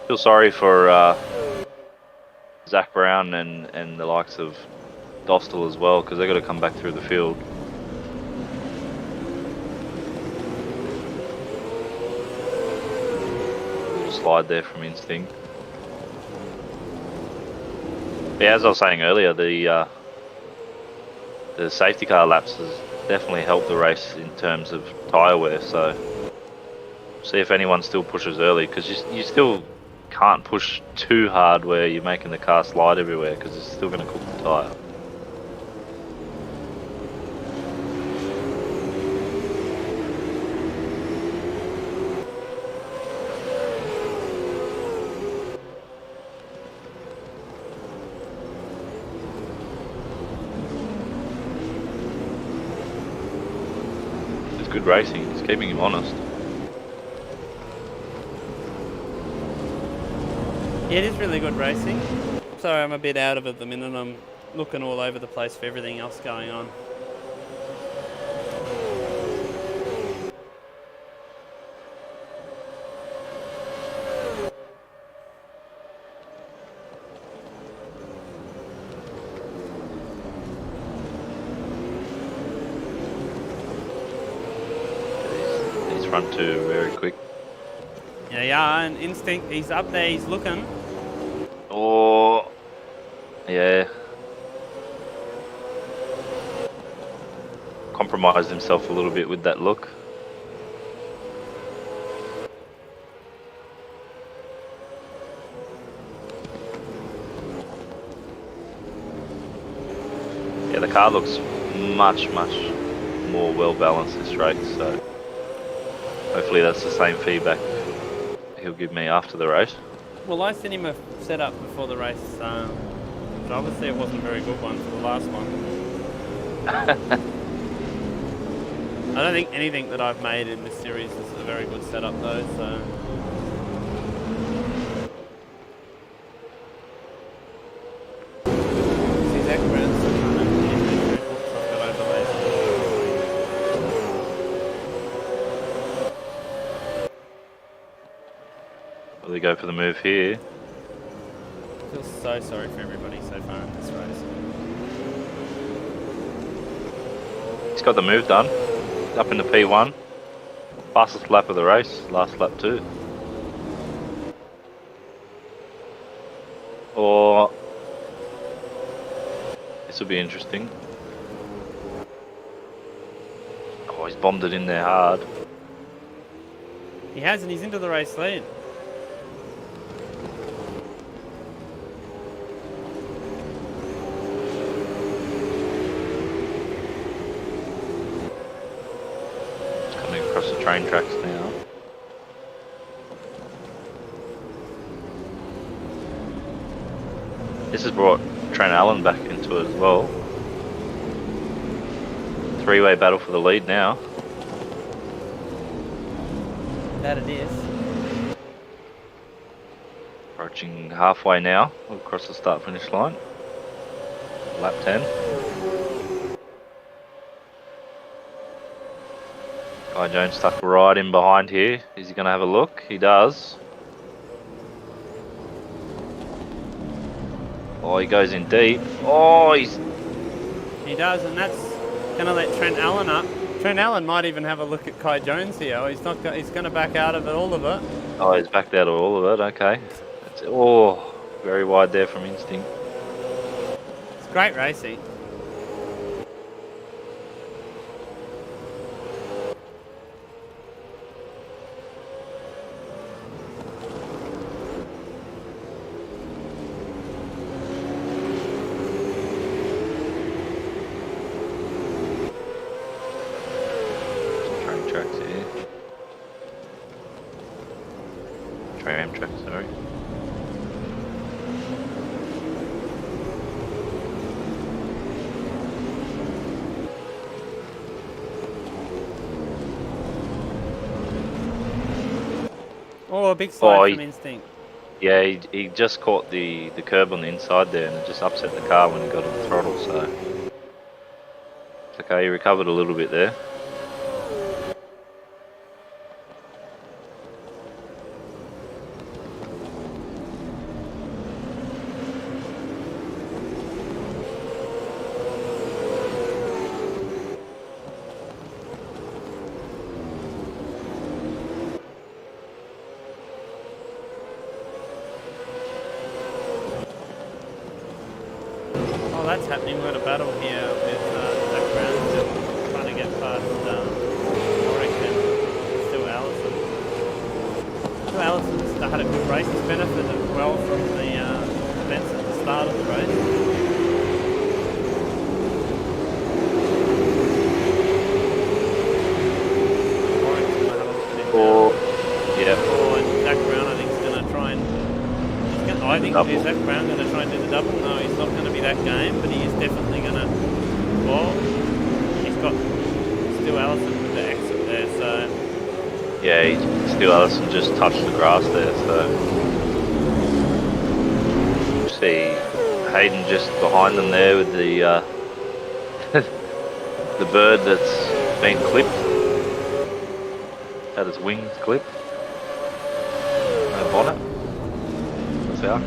Speaker 1: Feel sorry for Zach Brown and the likes of Dostal as well, because they've got to come back through the field. Little slide there from Instinct. Yeah, as I was saying earlier, the safety car laps has definitely helped the race in terms of tyre wear. So see if anyone still pushes early, because you still can't push too hard where you're making the car slide everywhere, because it's still going to cook the tyre. It's good racing, it's keeping him honest.
Speaker 5: Yeah, it is really good racing. Sorry, I'm a bit out of it at the minute. I'm looking all over the place for everything else going on.
Speaker 1: These front two are very quick.
Speaker 5: Yeah, and Instinct, he's up there, he's looking.
Speaker 1: Oh, yeah. Compromised himself a little bit with that look. Yeah, the car looks much more well balanced this race, so hopefully that's the same feedback he'll give me after the race.
Speaker 5: Well, I sent him a setup before the race, but obviously it wasn't a very good one for the last one. I don't think anything that I've made in this series is a very good setup though, so... See, Zach Brown's still trying to use these red books I've got overlays on.
Speaker 1: Will they go for the move here?
Speaker 5: I feel so sorry for everybody so far in this race.
Speaker 1: He's got the move done. Up into P1. Fastest lap of the race, last lap too. Or this will be interesting. Oh, he's bombed it in there hard.
Speaker 5: He has, and he's into the race lead.
Speaker 1: Coming across the train tracks now. This has brought Trent Allen back into it as well. Three-way battle for the lead now.
Speaker 5: That it is.
Speaker 1: Approaching halfway now, across the start-finish line. Lap 10. Guy Jones stuck right in behind here. Is he going to have a look? He does. Oh, he goes in deep. Oh, he's
Speaker 5: He does, and that's going to let Trent Allen up. Trent Allen might even have a look at Kai Jones here. He's not. He's going to back out of it, all of it.
Speaker 1: Oh, he's backed out of all of it. Okay. Very wide there from Instinct.
Speaker 5: It's great racing.
Speaker 1: Train tracks here. Tram tracks, sorry.
Speaker 5: Oh, a big slide
Speaker 1: he-
Speaker 5: from Instinct.
Speaker 1: Yeah, he just caught the curb on the inside there and it just upset the car when he got on the throttle, so... It's okay, he recovered a little bit there.
Speaker 5: Oh, that's happening. We've got a battle here with Zach Brown still trying to get past Warwick and Stu Allison. Stu Allison's had a good race. He's benefited well from the events at the start of the race. Warwick's going to have a look at him now.
Speaker 1: Yeah.
Speaker 5: Oh, and Zach Brown, I think, is going to try and... I think
Speaker 1: Double.
Speaker 5: is Zach Brown going to try and do the double? No, he's not going to be that game, but he is definitely going to... Well, he's got Stu Allison with the exit there, so...
Speaker 1: Yeah, Stu Allison just touched the grass there, so... See Hayden just behind them there with the the bird that's been clipped. Had its wings clipped. No bonnet. What's out?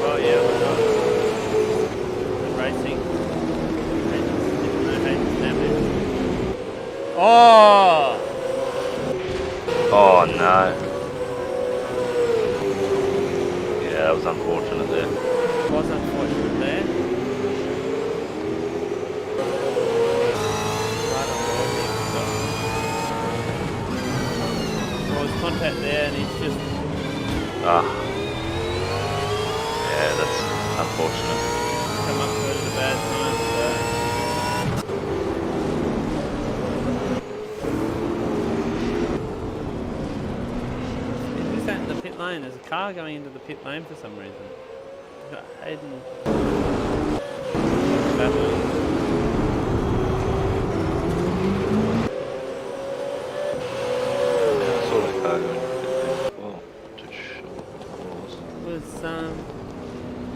Speaker 5: Oh yeah, we've got good racing. Hayden's damage. Oh!
Speaker 1: Oh no. Yeah, that was unfortunate there.
Speaker 5: Was unfortunate there. Right on Warwick, so. There was contact there and he's just...
Speaker 1: Ah. Yeah, that's unfortunate.
Speaker 5: come up to it at a bad time, so... Who's that in the pit lane? There's a car going into the pit lane for some reason. We've got Hayden... battling.
Speaker 1: Yeah, I saw that car going into the pit lane as well. Too sure what it
Speaker 5: Was, I'm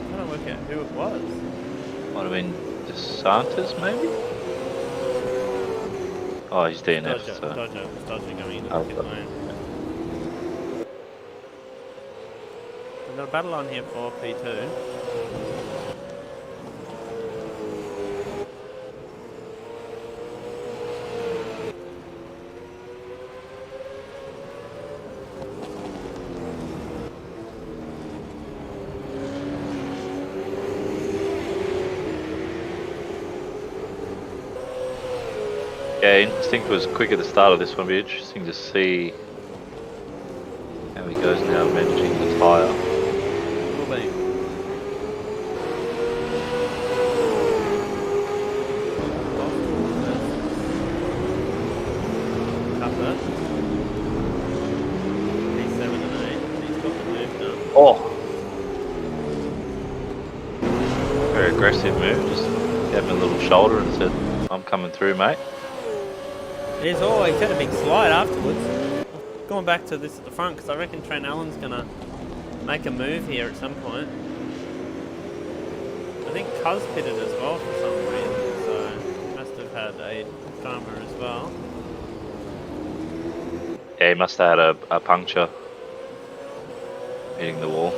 Speaker 5: trying to work out who it was.
Speaker 1: might have been DeSantis, maybe? Oh, he's DNF, so...
Speaker 5: Dodger was dodging going into
Speaker 1: Oh,
Speaker 5: the pit lane. We've got a battle on here for P2.
Speaker 1: Yeah, Instinct was quick at the start of this one. Be interesting to see how he goes now managing the tyre.
Speaker 5: Will be. Cupper. P7 and 8. He's got the move done.
Speaker 1: Oh! Very aggressive move. Just gave him a little shoulder and said, "I'm coming through, mate."
Speaker 5: He's had a big slide afterwards. Going back to this at the front because I reckon Trent Allen's going to make a move here at some point. I think Cuz pitted as well for some reason, so he must have had a drama as well.
Speaker 1: Yeah, he must have had a puncture hitting the wall.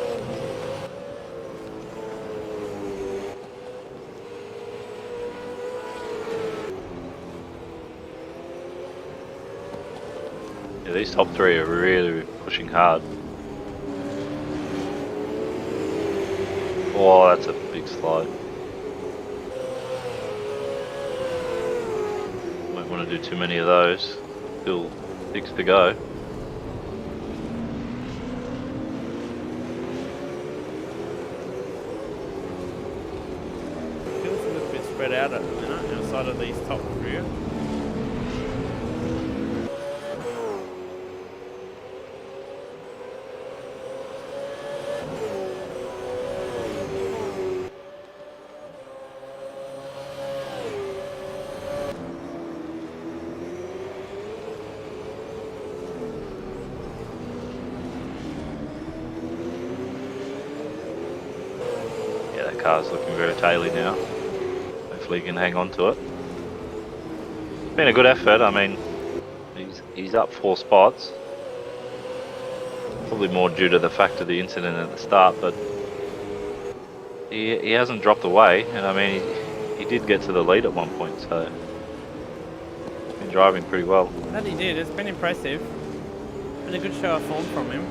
Speaker 1: Yeah, these top three are really pushing hard. Oh, that's a big slide. Won't want to do too many of those. Still 6 to go.
Speaker 5: Feels a little bit spread out at the minute outside of these top rear.
Speaker 1: Yeah, that car's looking very taily now. Hopefully he can hang on to it. It's been a good effort. I mean, he's up 4 spots. Probably more due to the fact of the incident at the start, but he hasn't dropped away. And I mean, he did get to the lead at one point, so he's been driving pretty well.
Speaker 5: That he did. It's been impressive. Been a good show of form from him.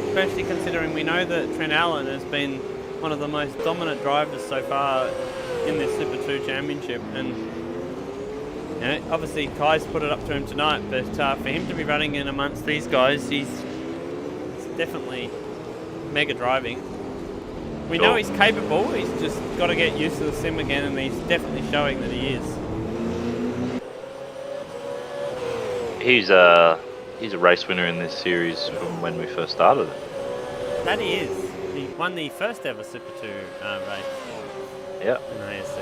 Speaker 5: Especially considering we know that Trent Allen has been one of the most dominant drivers so far in this Super 2 Championship, and you know, obviously Kai's put it up to him tonight, but for him to be running in amongst these guys, it's definitely mega driving. We know he's capable, he's just got to get used to the sim again, and he's definitely showing that he is.
Speaker 1: He's a race winner in this series from when we first started it.
Speaker 5: That he is. He won the first ever Super 2 race
Speaker 1: Yeah.
Speaker 5: in ASC.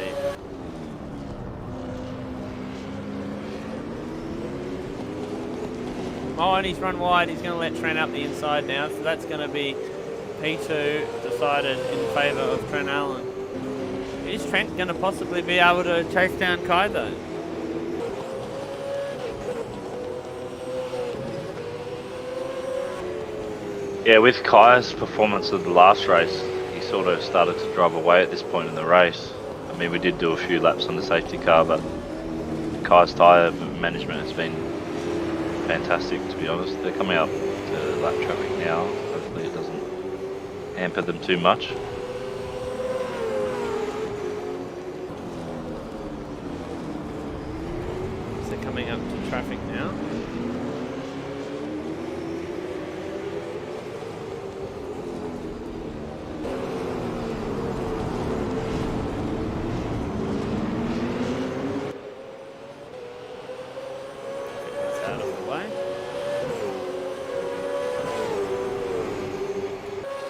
Speaker 5: Oh, and he's run wide. He's going to let Trent up the inside now, so that's going to be P2 decided in favour of Trent Allen. Is Trent going to possibly be able to chase down Kai though?
Speaker 1: Yeah, with Kai's performance of the last race, he sort of started to drive away at this point in the race. I mean, we did do a few laps on the safety car, but Kai's tyre management has been fantastic, to be honest. They're coming up to lap traffic now. Hopefully it doesn't hamper them too much.
Speaker 5: So they're coming up to traffic now.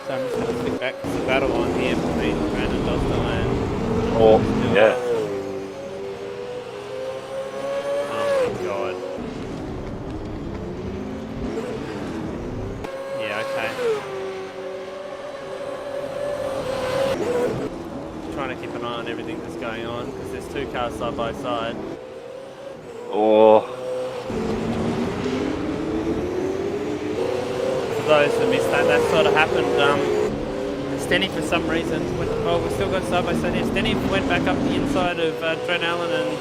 Speaker 5: So I'm just going to flick back to the battle on here between Brandon Dostal and...
Speaker 1: Oh, yeah.
Speaker 5: Oh my god. Yeah, okay. Trying to keep an eye on everything that's going on because there's 2 cars side by side.
Speaker 1: Oh.
Speaker 5: For those who missed that, that sort of happened. Stenny, for some reason, we've still got side by side here. Stenny went back up the inside of Trent Allen and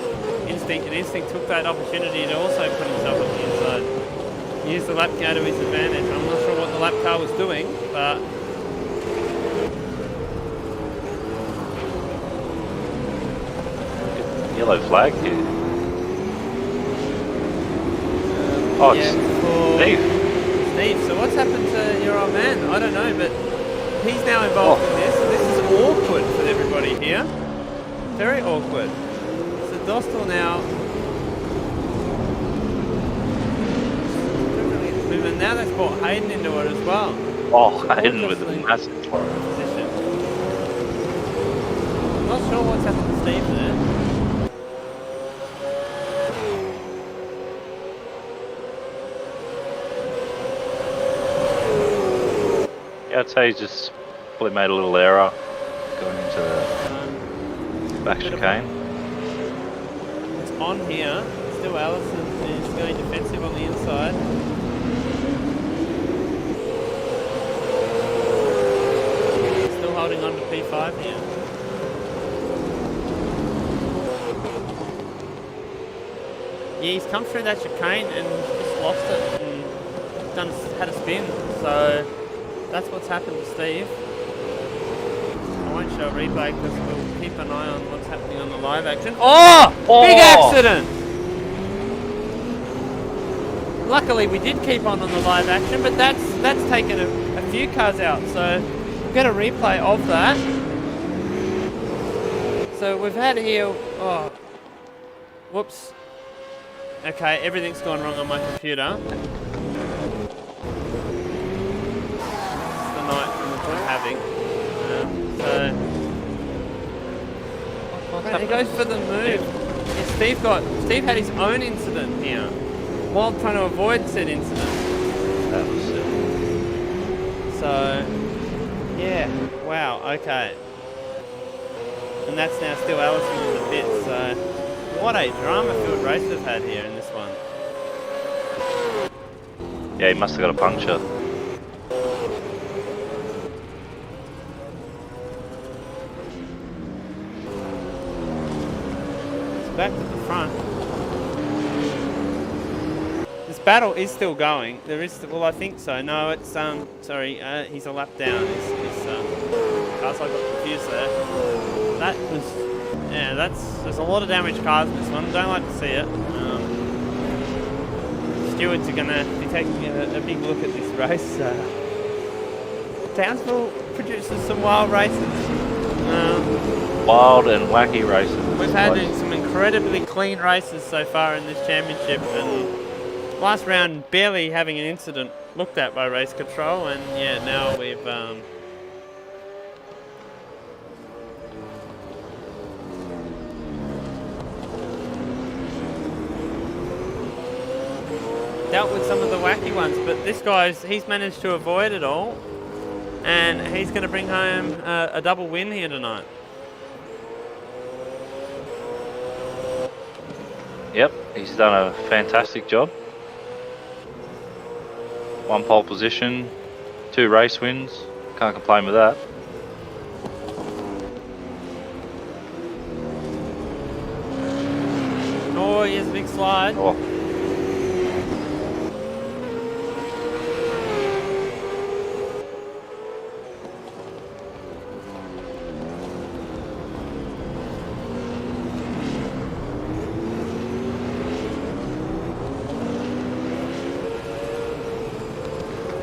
Speaker 5: Instinct took that opportunity to also put himself up the inside. He used the lap car to his advantage. I'm not sure what the lap car was doing, but
Speaker 1: Yellow flag here. Oh,
Speaker 5: yeah,
Speaker 1: it's
Speaker 5: Steve, so what's happened to your old man? I don't know, but he's now involved in this, and this is awkward for everybody here. Very awkward. So Dostal now... And now that's brought Hayden into it as well.
Speaker 1: Oh, Hayden with a massive
Speaker 5: Position. I'm not sure what's happened to Steve there.
Speaker 1: Yeah, I'd say he's just probably made a little error going into the back chicane.
Speaker 5: It's on here. Still Allison is going defensive on the inside. Still holding on to P5 here. Yeah, he's come through that chicane and just lost it and had a spin. So that's what's happened to Steve. I won't show a replay because we'll keep an eye on what's happening on the live action. Oh! Big accident! Luckily we did keep on the live action, but that's taken a few cars out. So we'll get a replay of that. So we've had here, oh, whoops. Okay, everything's gone wrong on my computer. It's the night we're having. So he goes for the move. Yeah, Steve had his own incident here while trying to avoid said incident.
Speaker 1: That was silly.
Speaker 5: So yeah, wow, okay. And that's now still Allison in the pits. So what a drama-filled race they've had here in this one.
Speaker 1: Yeah, he must have got a puncture.
Speaker 5: Back to the front. This battle is still going. There is, well, I think so. No, it's sorry, he's a lap down. Cars, I got confused there. That was, yeah, there's a lot of damaged cars in this one. Don't like to see it. Stewards are gonna be taking a big look at this race. Townsville produces some wild races.
Speaker 1: Wild and wacky races.
Speaker 5: We've had some incredibly clean races so far in this championship, and last round barely having an incident looked at by race control, and yeah, now we've dealt with some of the wacky ones, but this he's managed to avoid it all, and he's going to bring home a double win here tonight.
Speaker 1: Yep, he's done a fantastic job. 1 pole position, 2 race wins. Can't complain with that.
Speaker 5: Oh, he has a big slide.
Speaker 1: Oh.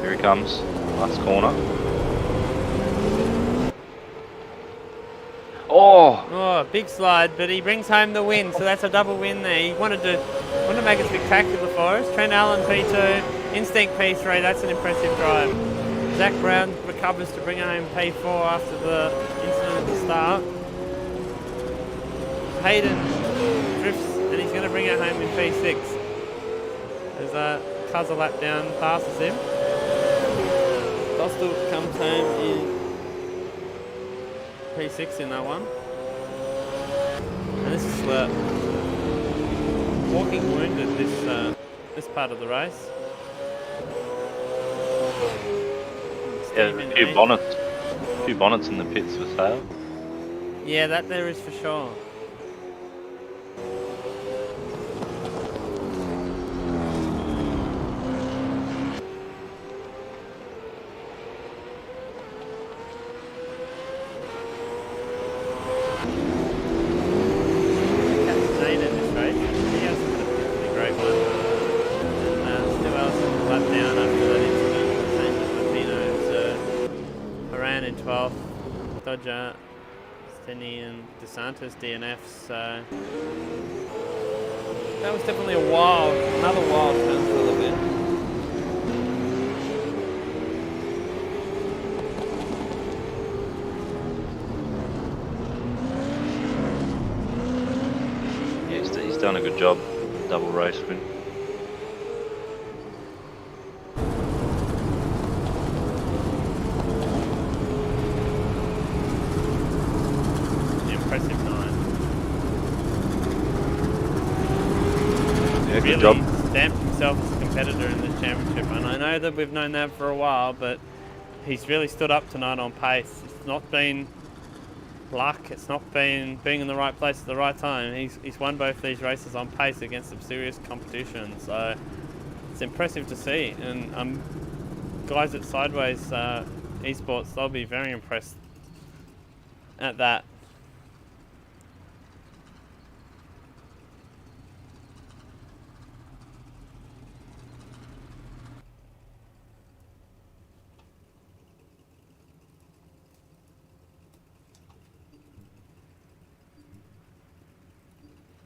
Speaker 1: Here he comes, last corner.
Speaker 5: Oh, big slide, but he brings home the win, so that's a double win there. He wanted to make it spectacular for us. Trent Allen P2, Instinct P3, that's an impressive drive. Zach Brown recovers to bring home P4 after the incident at the start. Hayden drifts, and he's going to bring it home in P6. As Cuz a lap down, passes him. Dostal comes home in P6 in that one. And this is walking wounded this part of the race.
Speaker 1: Yeah, a few bonnets in the pits for sale.
Speaker 5: Yeah, that there is for sure. Dodger, Stenny and DeSantis DNFs, so that was definitely another wild Townsville event.
Speaker 1: Yeah, he's done a good job, double race win.
Speaker 5: Impressive night.
Speaker 1: Yeah, good
Speaker 5: really
Speaker 1: job.
Speaker 5: stamped himself as a competitor in the championship. And I know that we've known that for a while, but he's really stood up tonight on pace. It's not been luck. It's not been being in the right place at the right time. He's won both these races on pace against some serious competition. So it's impressive to see. And guys at Sideways Esports, they'll be very impressed at that.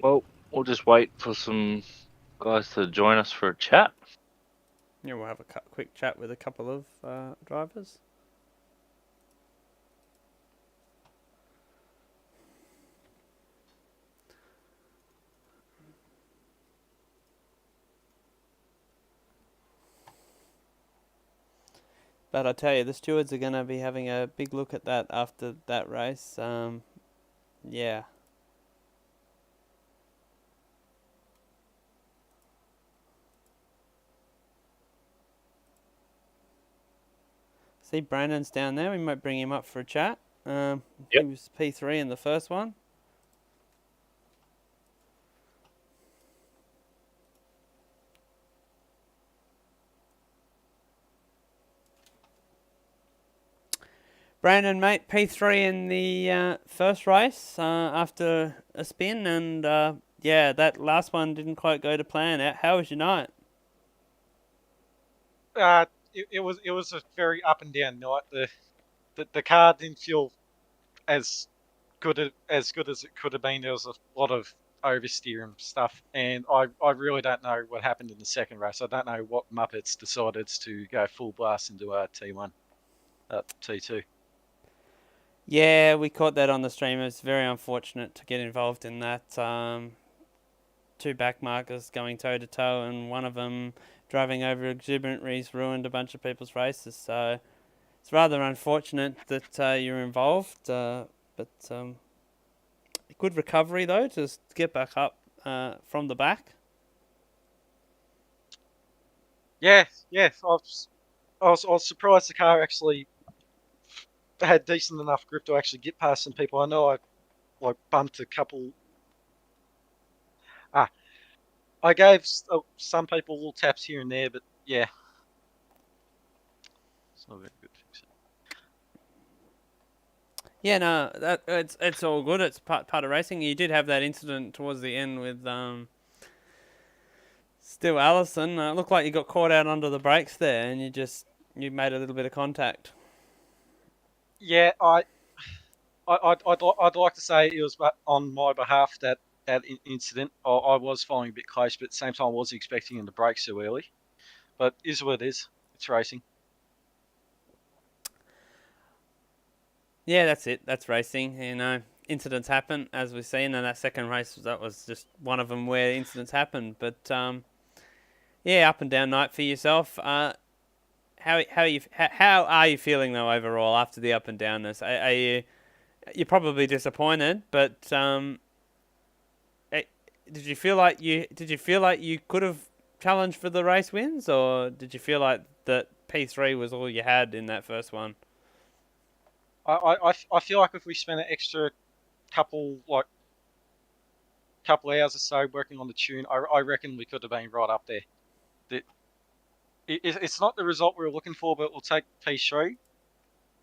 Speaker 1: Well, we'll just wait for some guys to join us for a chat.
Speaker 5: Yeah, we'll have a quick chat with a couple of drivers. But I tell you, the stewards are going to be having a big look at that after that race. Yeah. See, Brandon's down there. We might bring him up for a chat. He was P3 in the first one. Brandon, mate, P3 in the first race after a spin, and yeah, that last one didn't quite go to plan. How was your night?
Speaker 7: It was a very up and down night. The car didn't feel as good as it could have been. There was a lot of oversteer and stuff, and I really don't know what happened in the second race. I don't know what Muppets decided to go full blast into T1, T2.
Speaker 5: Yeah, we caught that on the stream. It's very unfortunate to get involved in that. Two backmarkers going toe to toe, and one of them driving over exuberant rees ruined a bunch of people's races. So it's rather unfortunate that you're involved. But good recovery though to get back up from the back.
Speaker 7: Yeah. I was surprised the car actually had decent enough grip to actually get past some people. I know I bumped a couple. I gave some people little taps here and there, but yeah, it's not very good.
Speaker 5: Yeah, no, it's all good. It's part of racing. You did have that incident towards the end with Stu Allison. It looked like you got caught out under the brakes there, and you made a little bit of contact.
Speaker 7: Yeah, I'd like to say it was on my behalf that incident. I was following a bit close, but at the same time I wasn't expecting him to brake so early. But it is what it is. It's racing.
Speaker 5: Yeah, that's it. That's racing. You know, incidents happen, as we've seen, and that second race, that was just one of them where incidents happen. But yeah, up and down night for yourself. How are you feeling though overall after the up and downness? You're probably disappointed, but did you feel like you could have challenged for the race wins, or did you feel like that P3 was all you had in that first one?
Speaker 7: I feel like if we spent an extra couple hours or so working on the tune, I reckon we could have been right up there. It's not the result we were looking for, but we'll take P3.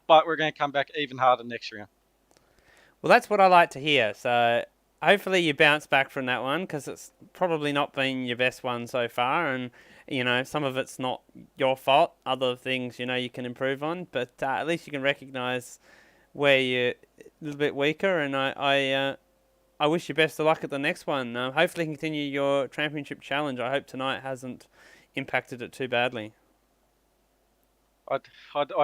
Speaker 7: But we're going to come back even harder next round.
Speaker 5: Well, that's what I like to hear. So hopefully you bounce back from that one, because it's probably not been your best one so far, and you know some of it's not your fault. Other things you can improve on, but at least you can recognise where you're a little bit weaker. And I wish you best of luck at the next one. Hopefully continue your championship challenge. I hope tonight hasn't impacted it too badly.
Speaker 7: I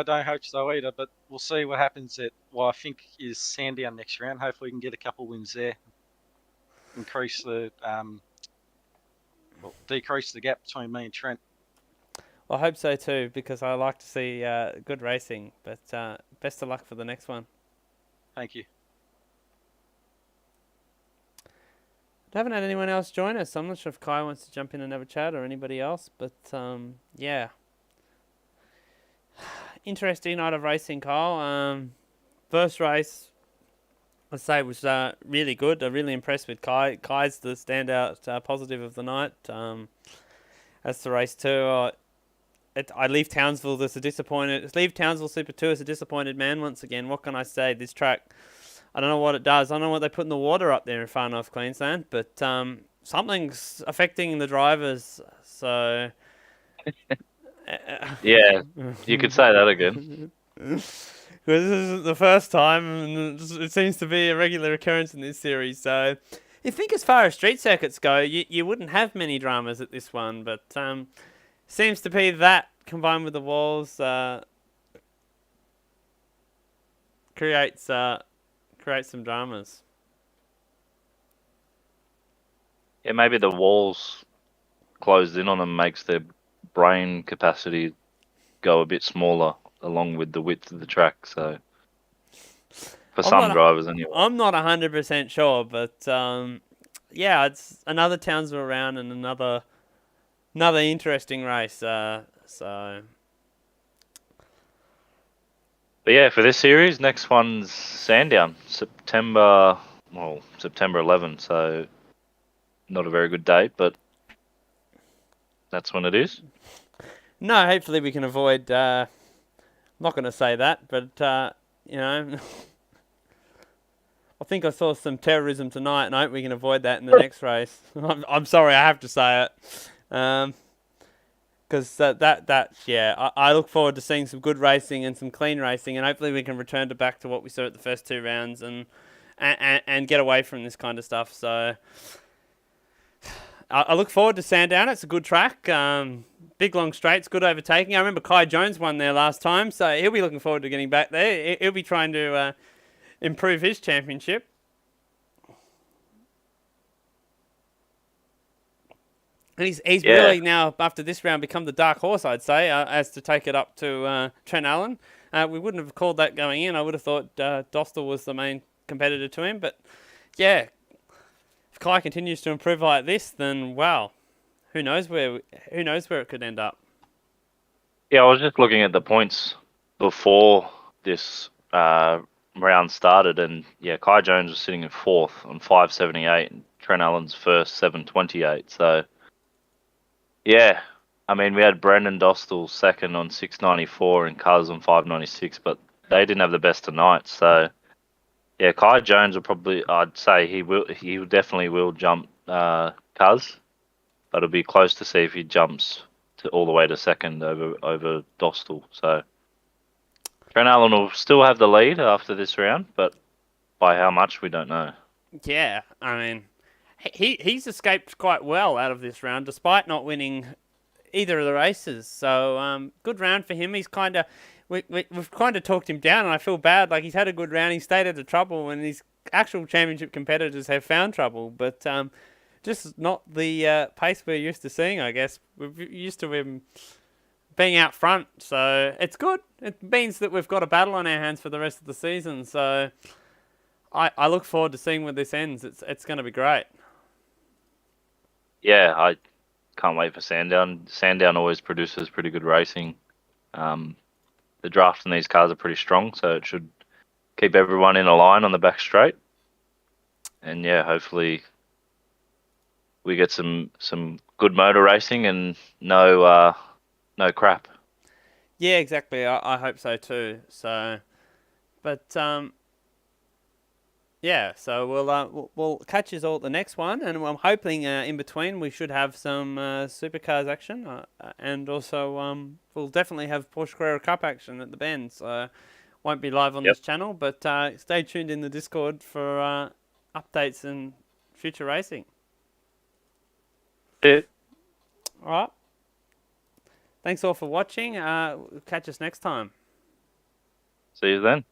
Speaker 7: don't hope so either, but we'll see what happens at what I think is Sandown next round. Hopefully we can get a couple wins there. Decrease the gap between me and Trent.
Speaker 5: Well, I hope so too, because I like to see good racing. But best of luck for the next one.
Speaker 7: Thank you.
Speaker 5: I Haven't had anyone else join us. I'm not sure if Kai wants to jump in and have a chat or anybody else, but yeah. Interesting night of racing, Kyle. First race, I'd say, was really good. I'm really impressed with Kai. Kai's the standout positive of the night. That's the race too. I leave Townsville as a disappointed. Leave Townsville Super 2 as a disappointed man once again. What can I say? This track, I don't know what it does. I don't know what they put in the water up there in far north Queensland, but something's affecting the drivers. So
Speaker 1: Yeah, you could say that again.
Speaker 5: This isn't the first time, and it seems to be a regular occurrence in this series. So you think as far as street circuits go, you wouldn't have many dramas at this one, but seems to be that combined with the walls creates some dramas.
Speaker 1: Yeah, maybe the walls closed in on them makes their brain capacity go a bit smaller along with the width of the track. So for some drivers anyway.
Speaker 5: I'm not 100% sure, but yeah, it's another Townsville round and another interesting race. So.
Speaker 1: But yeah, for this series, next one's Sandown, September 11. So not a very good date, but that's when it is.
Speaker 5: No, hopefully we can avoid. I'm not going to say that, but you know, I think I saw some terrorism tonight, and I hope we can avoid that in the next race. I'm sorry, I have to say it, because I look forward to seeing some good racing and some clean racing, and hopefully we can return back to what we saw at the first two rounds and get away from this kind of stuff. So I look forward to Sandown. It's a good track. Big long straights, good overtaking. I remember Kai Jones won there last time, so he'll be looking forward to getting back there. He'll be trying to improve his championship. And he's really now, after this round, become the dark horse, I'd say, as to take it up to Trent Allen. We wouldn't have called that going in. I would have thought Dostal was the main competitor to him. But, yeah, if Kai continues to improve like this, then, wow, who knows where it could end up.
Speaker 1: Yeah, I was just looking at the points before this round started, and yeah, Kai Jones was sitting in fourth on 578, and Trent Allen's first 728. So, yeah, I mean, we had Brandon Dostal second on 694 and Cuz on 596, but they didn't have the best tonight. So, yeah, Kai Jones will probably, I'd say he definitely will jump Cuz, but it'll be close to see if he jumps all the way to second over Dostal. So Trent Allen will still have the lead after this round, but by how much we don't know. Yeah,
Speaker 5: I mean, he's escaped quite well out of this round, despite not winning either of the races. So good round for him. He's we've kind of talked him down, and I feel bad. Like, he's had a good round. He stayed out of trouble, and his actual championship competitors have found trouble, but just not the pace we're used to seeing, I guess. We're used to him being out front, so it's good. It means that we've got a battle on our hands for the rest of the season, so I look forward to seeing where this ends. It's going to be great. Yeah, I can't wait for Sandown. Sandown always produces pretty good racing. The draft in these cars are pretty strong, so it should keep everyone in a line on the back straight. And yeah, hopefully we get some good motor racing and no crap. Yeah, exactly. I hope so too. So, but yeah. So we'll catch you all at the next one, and I'm hoping in between we should have some supercars action, and also we'll definitely have Porsche Carrera Cup action at the Bend. So won't be live on this channel, but stay tuned in the Discord for updates and future racing. Yeah. All right. Thanks all for watching. Catch us next time. See you then.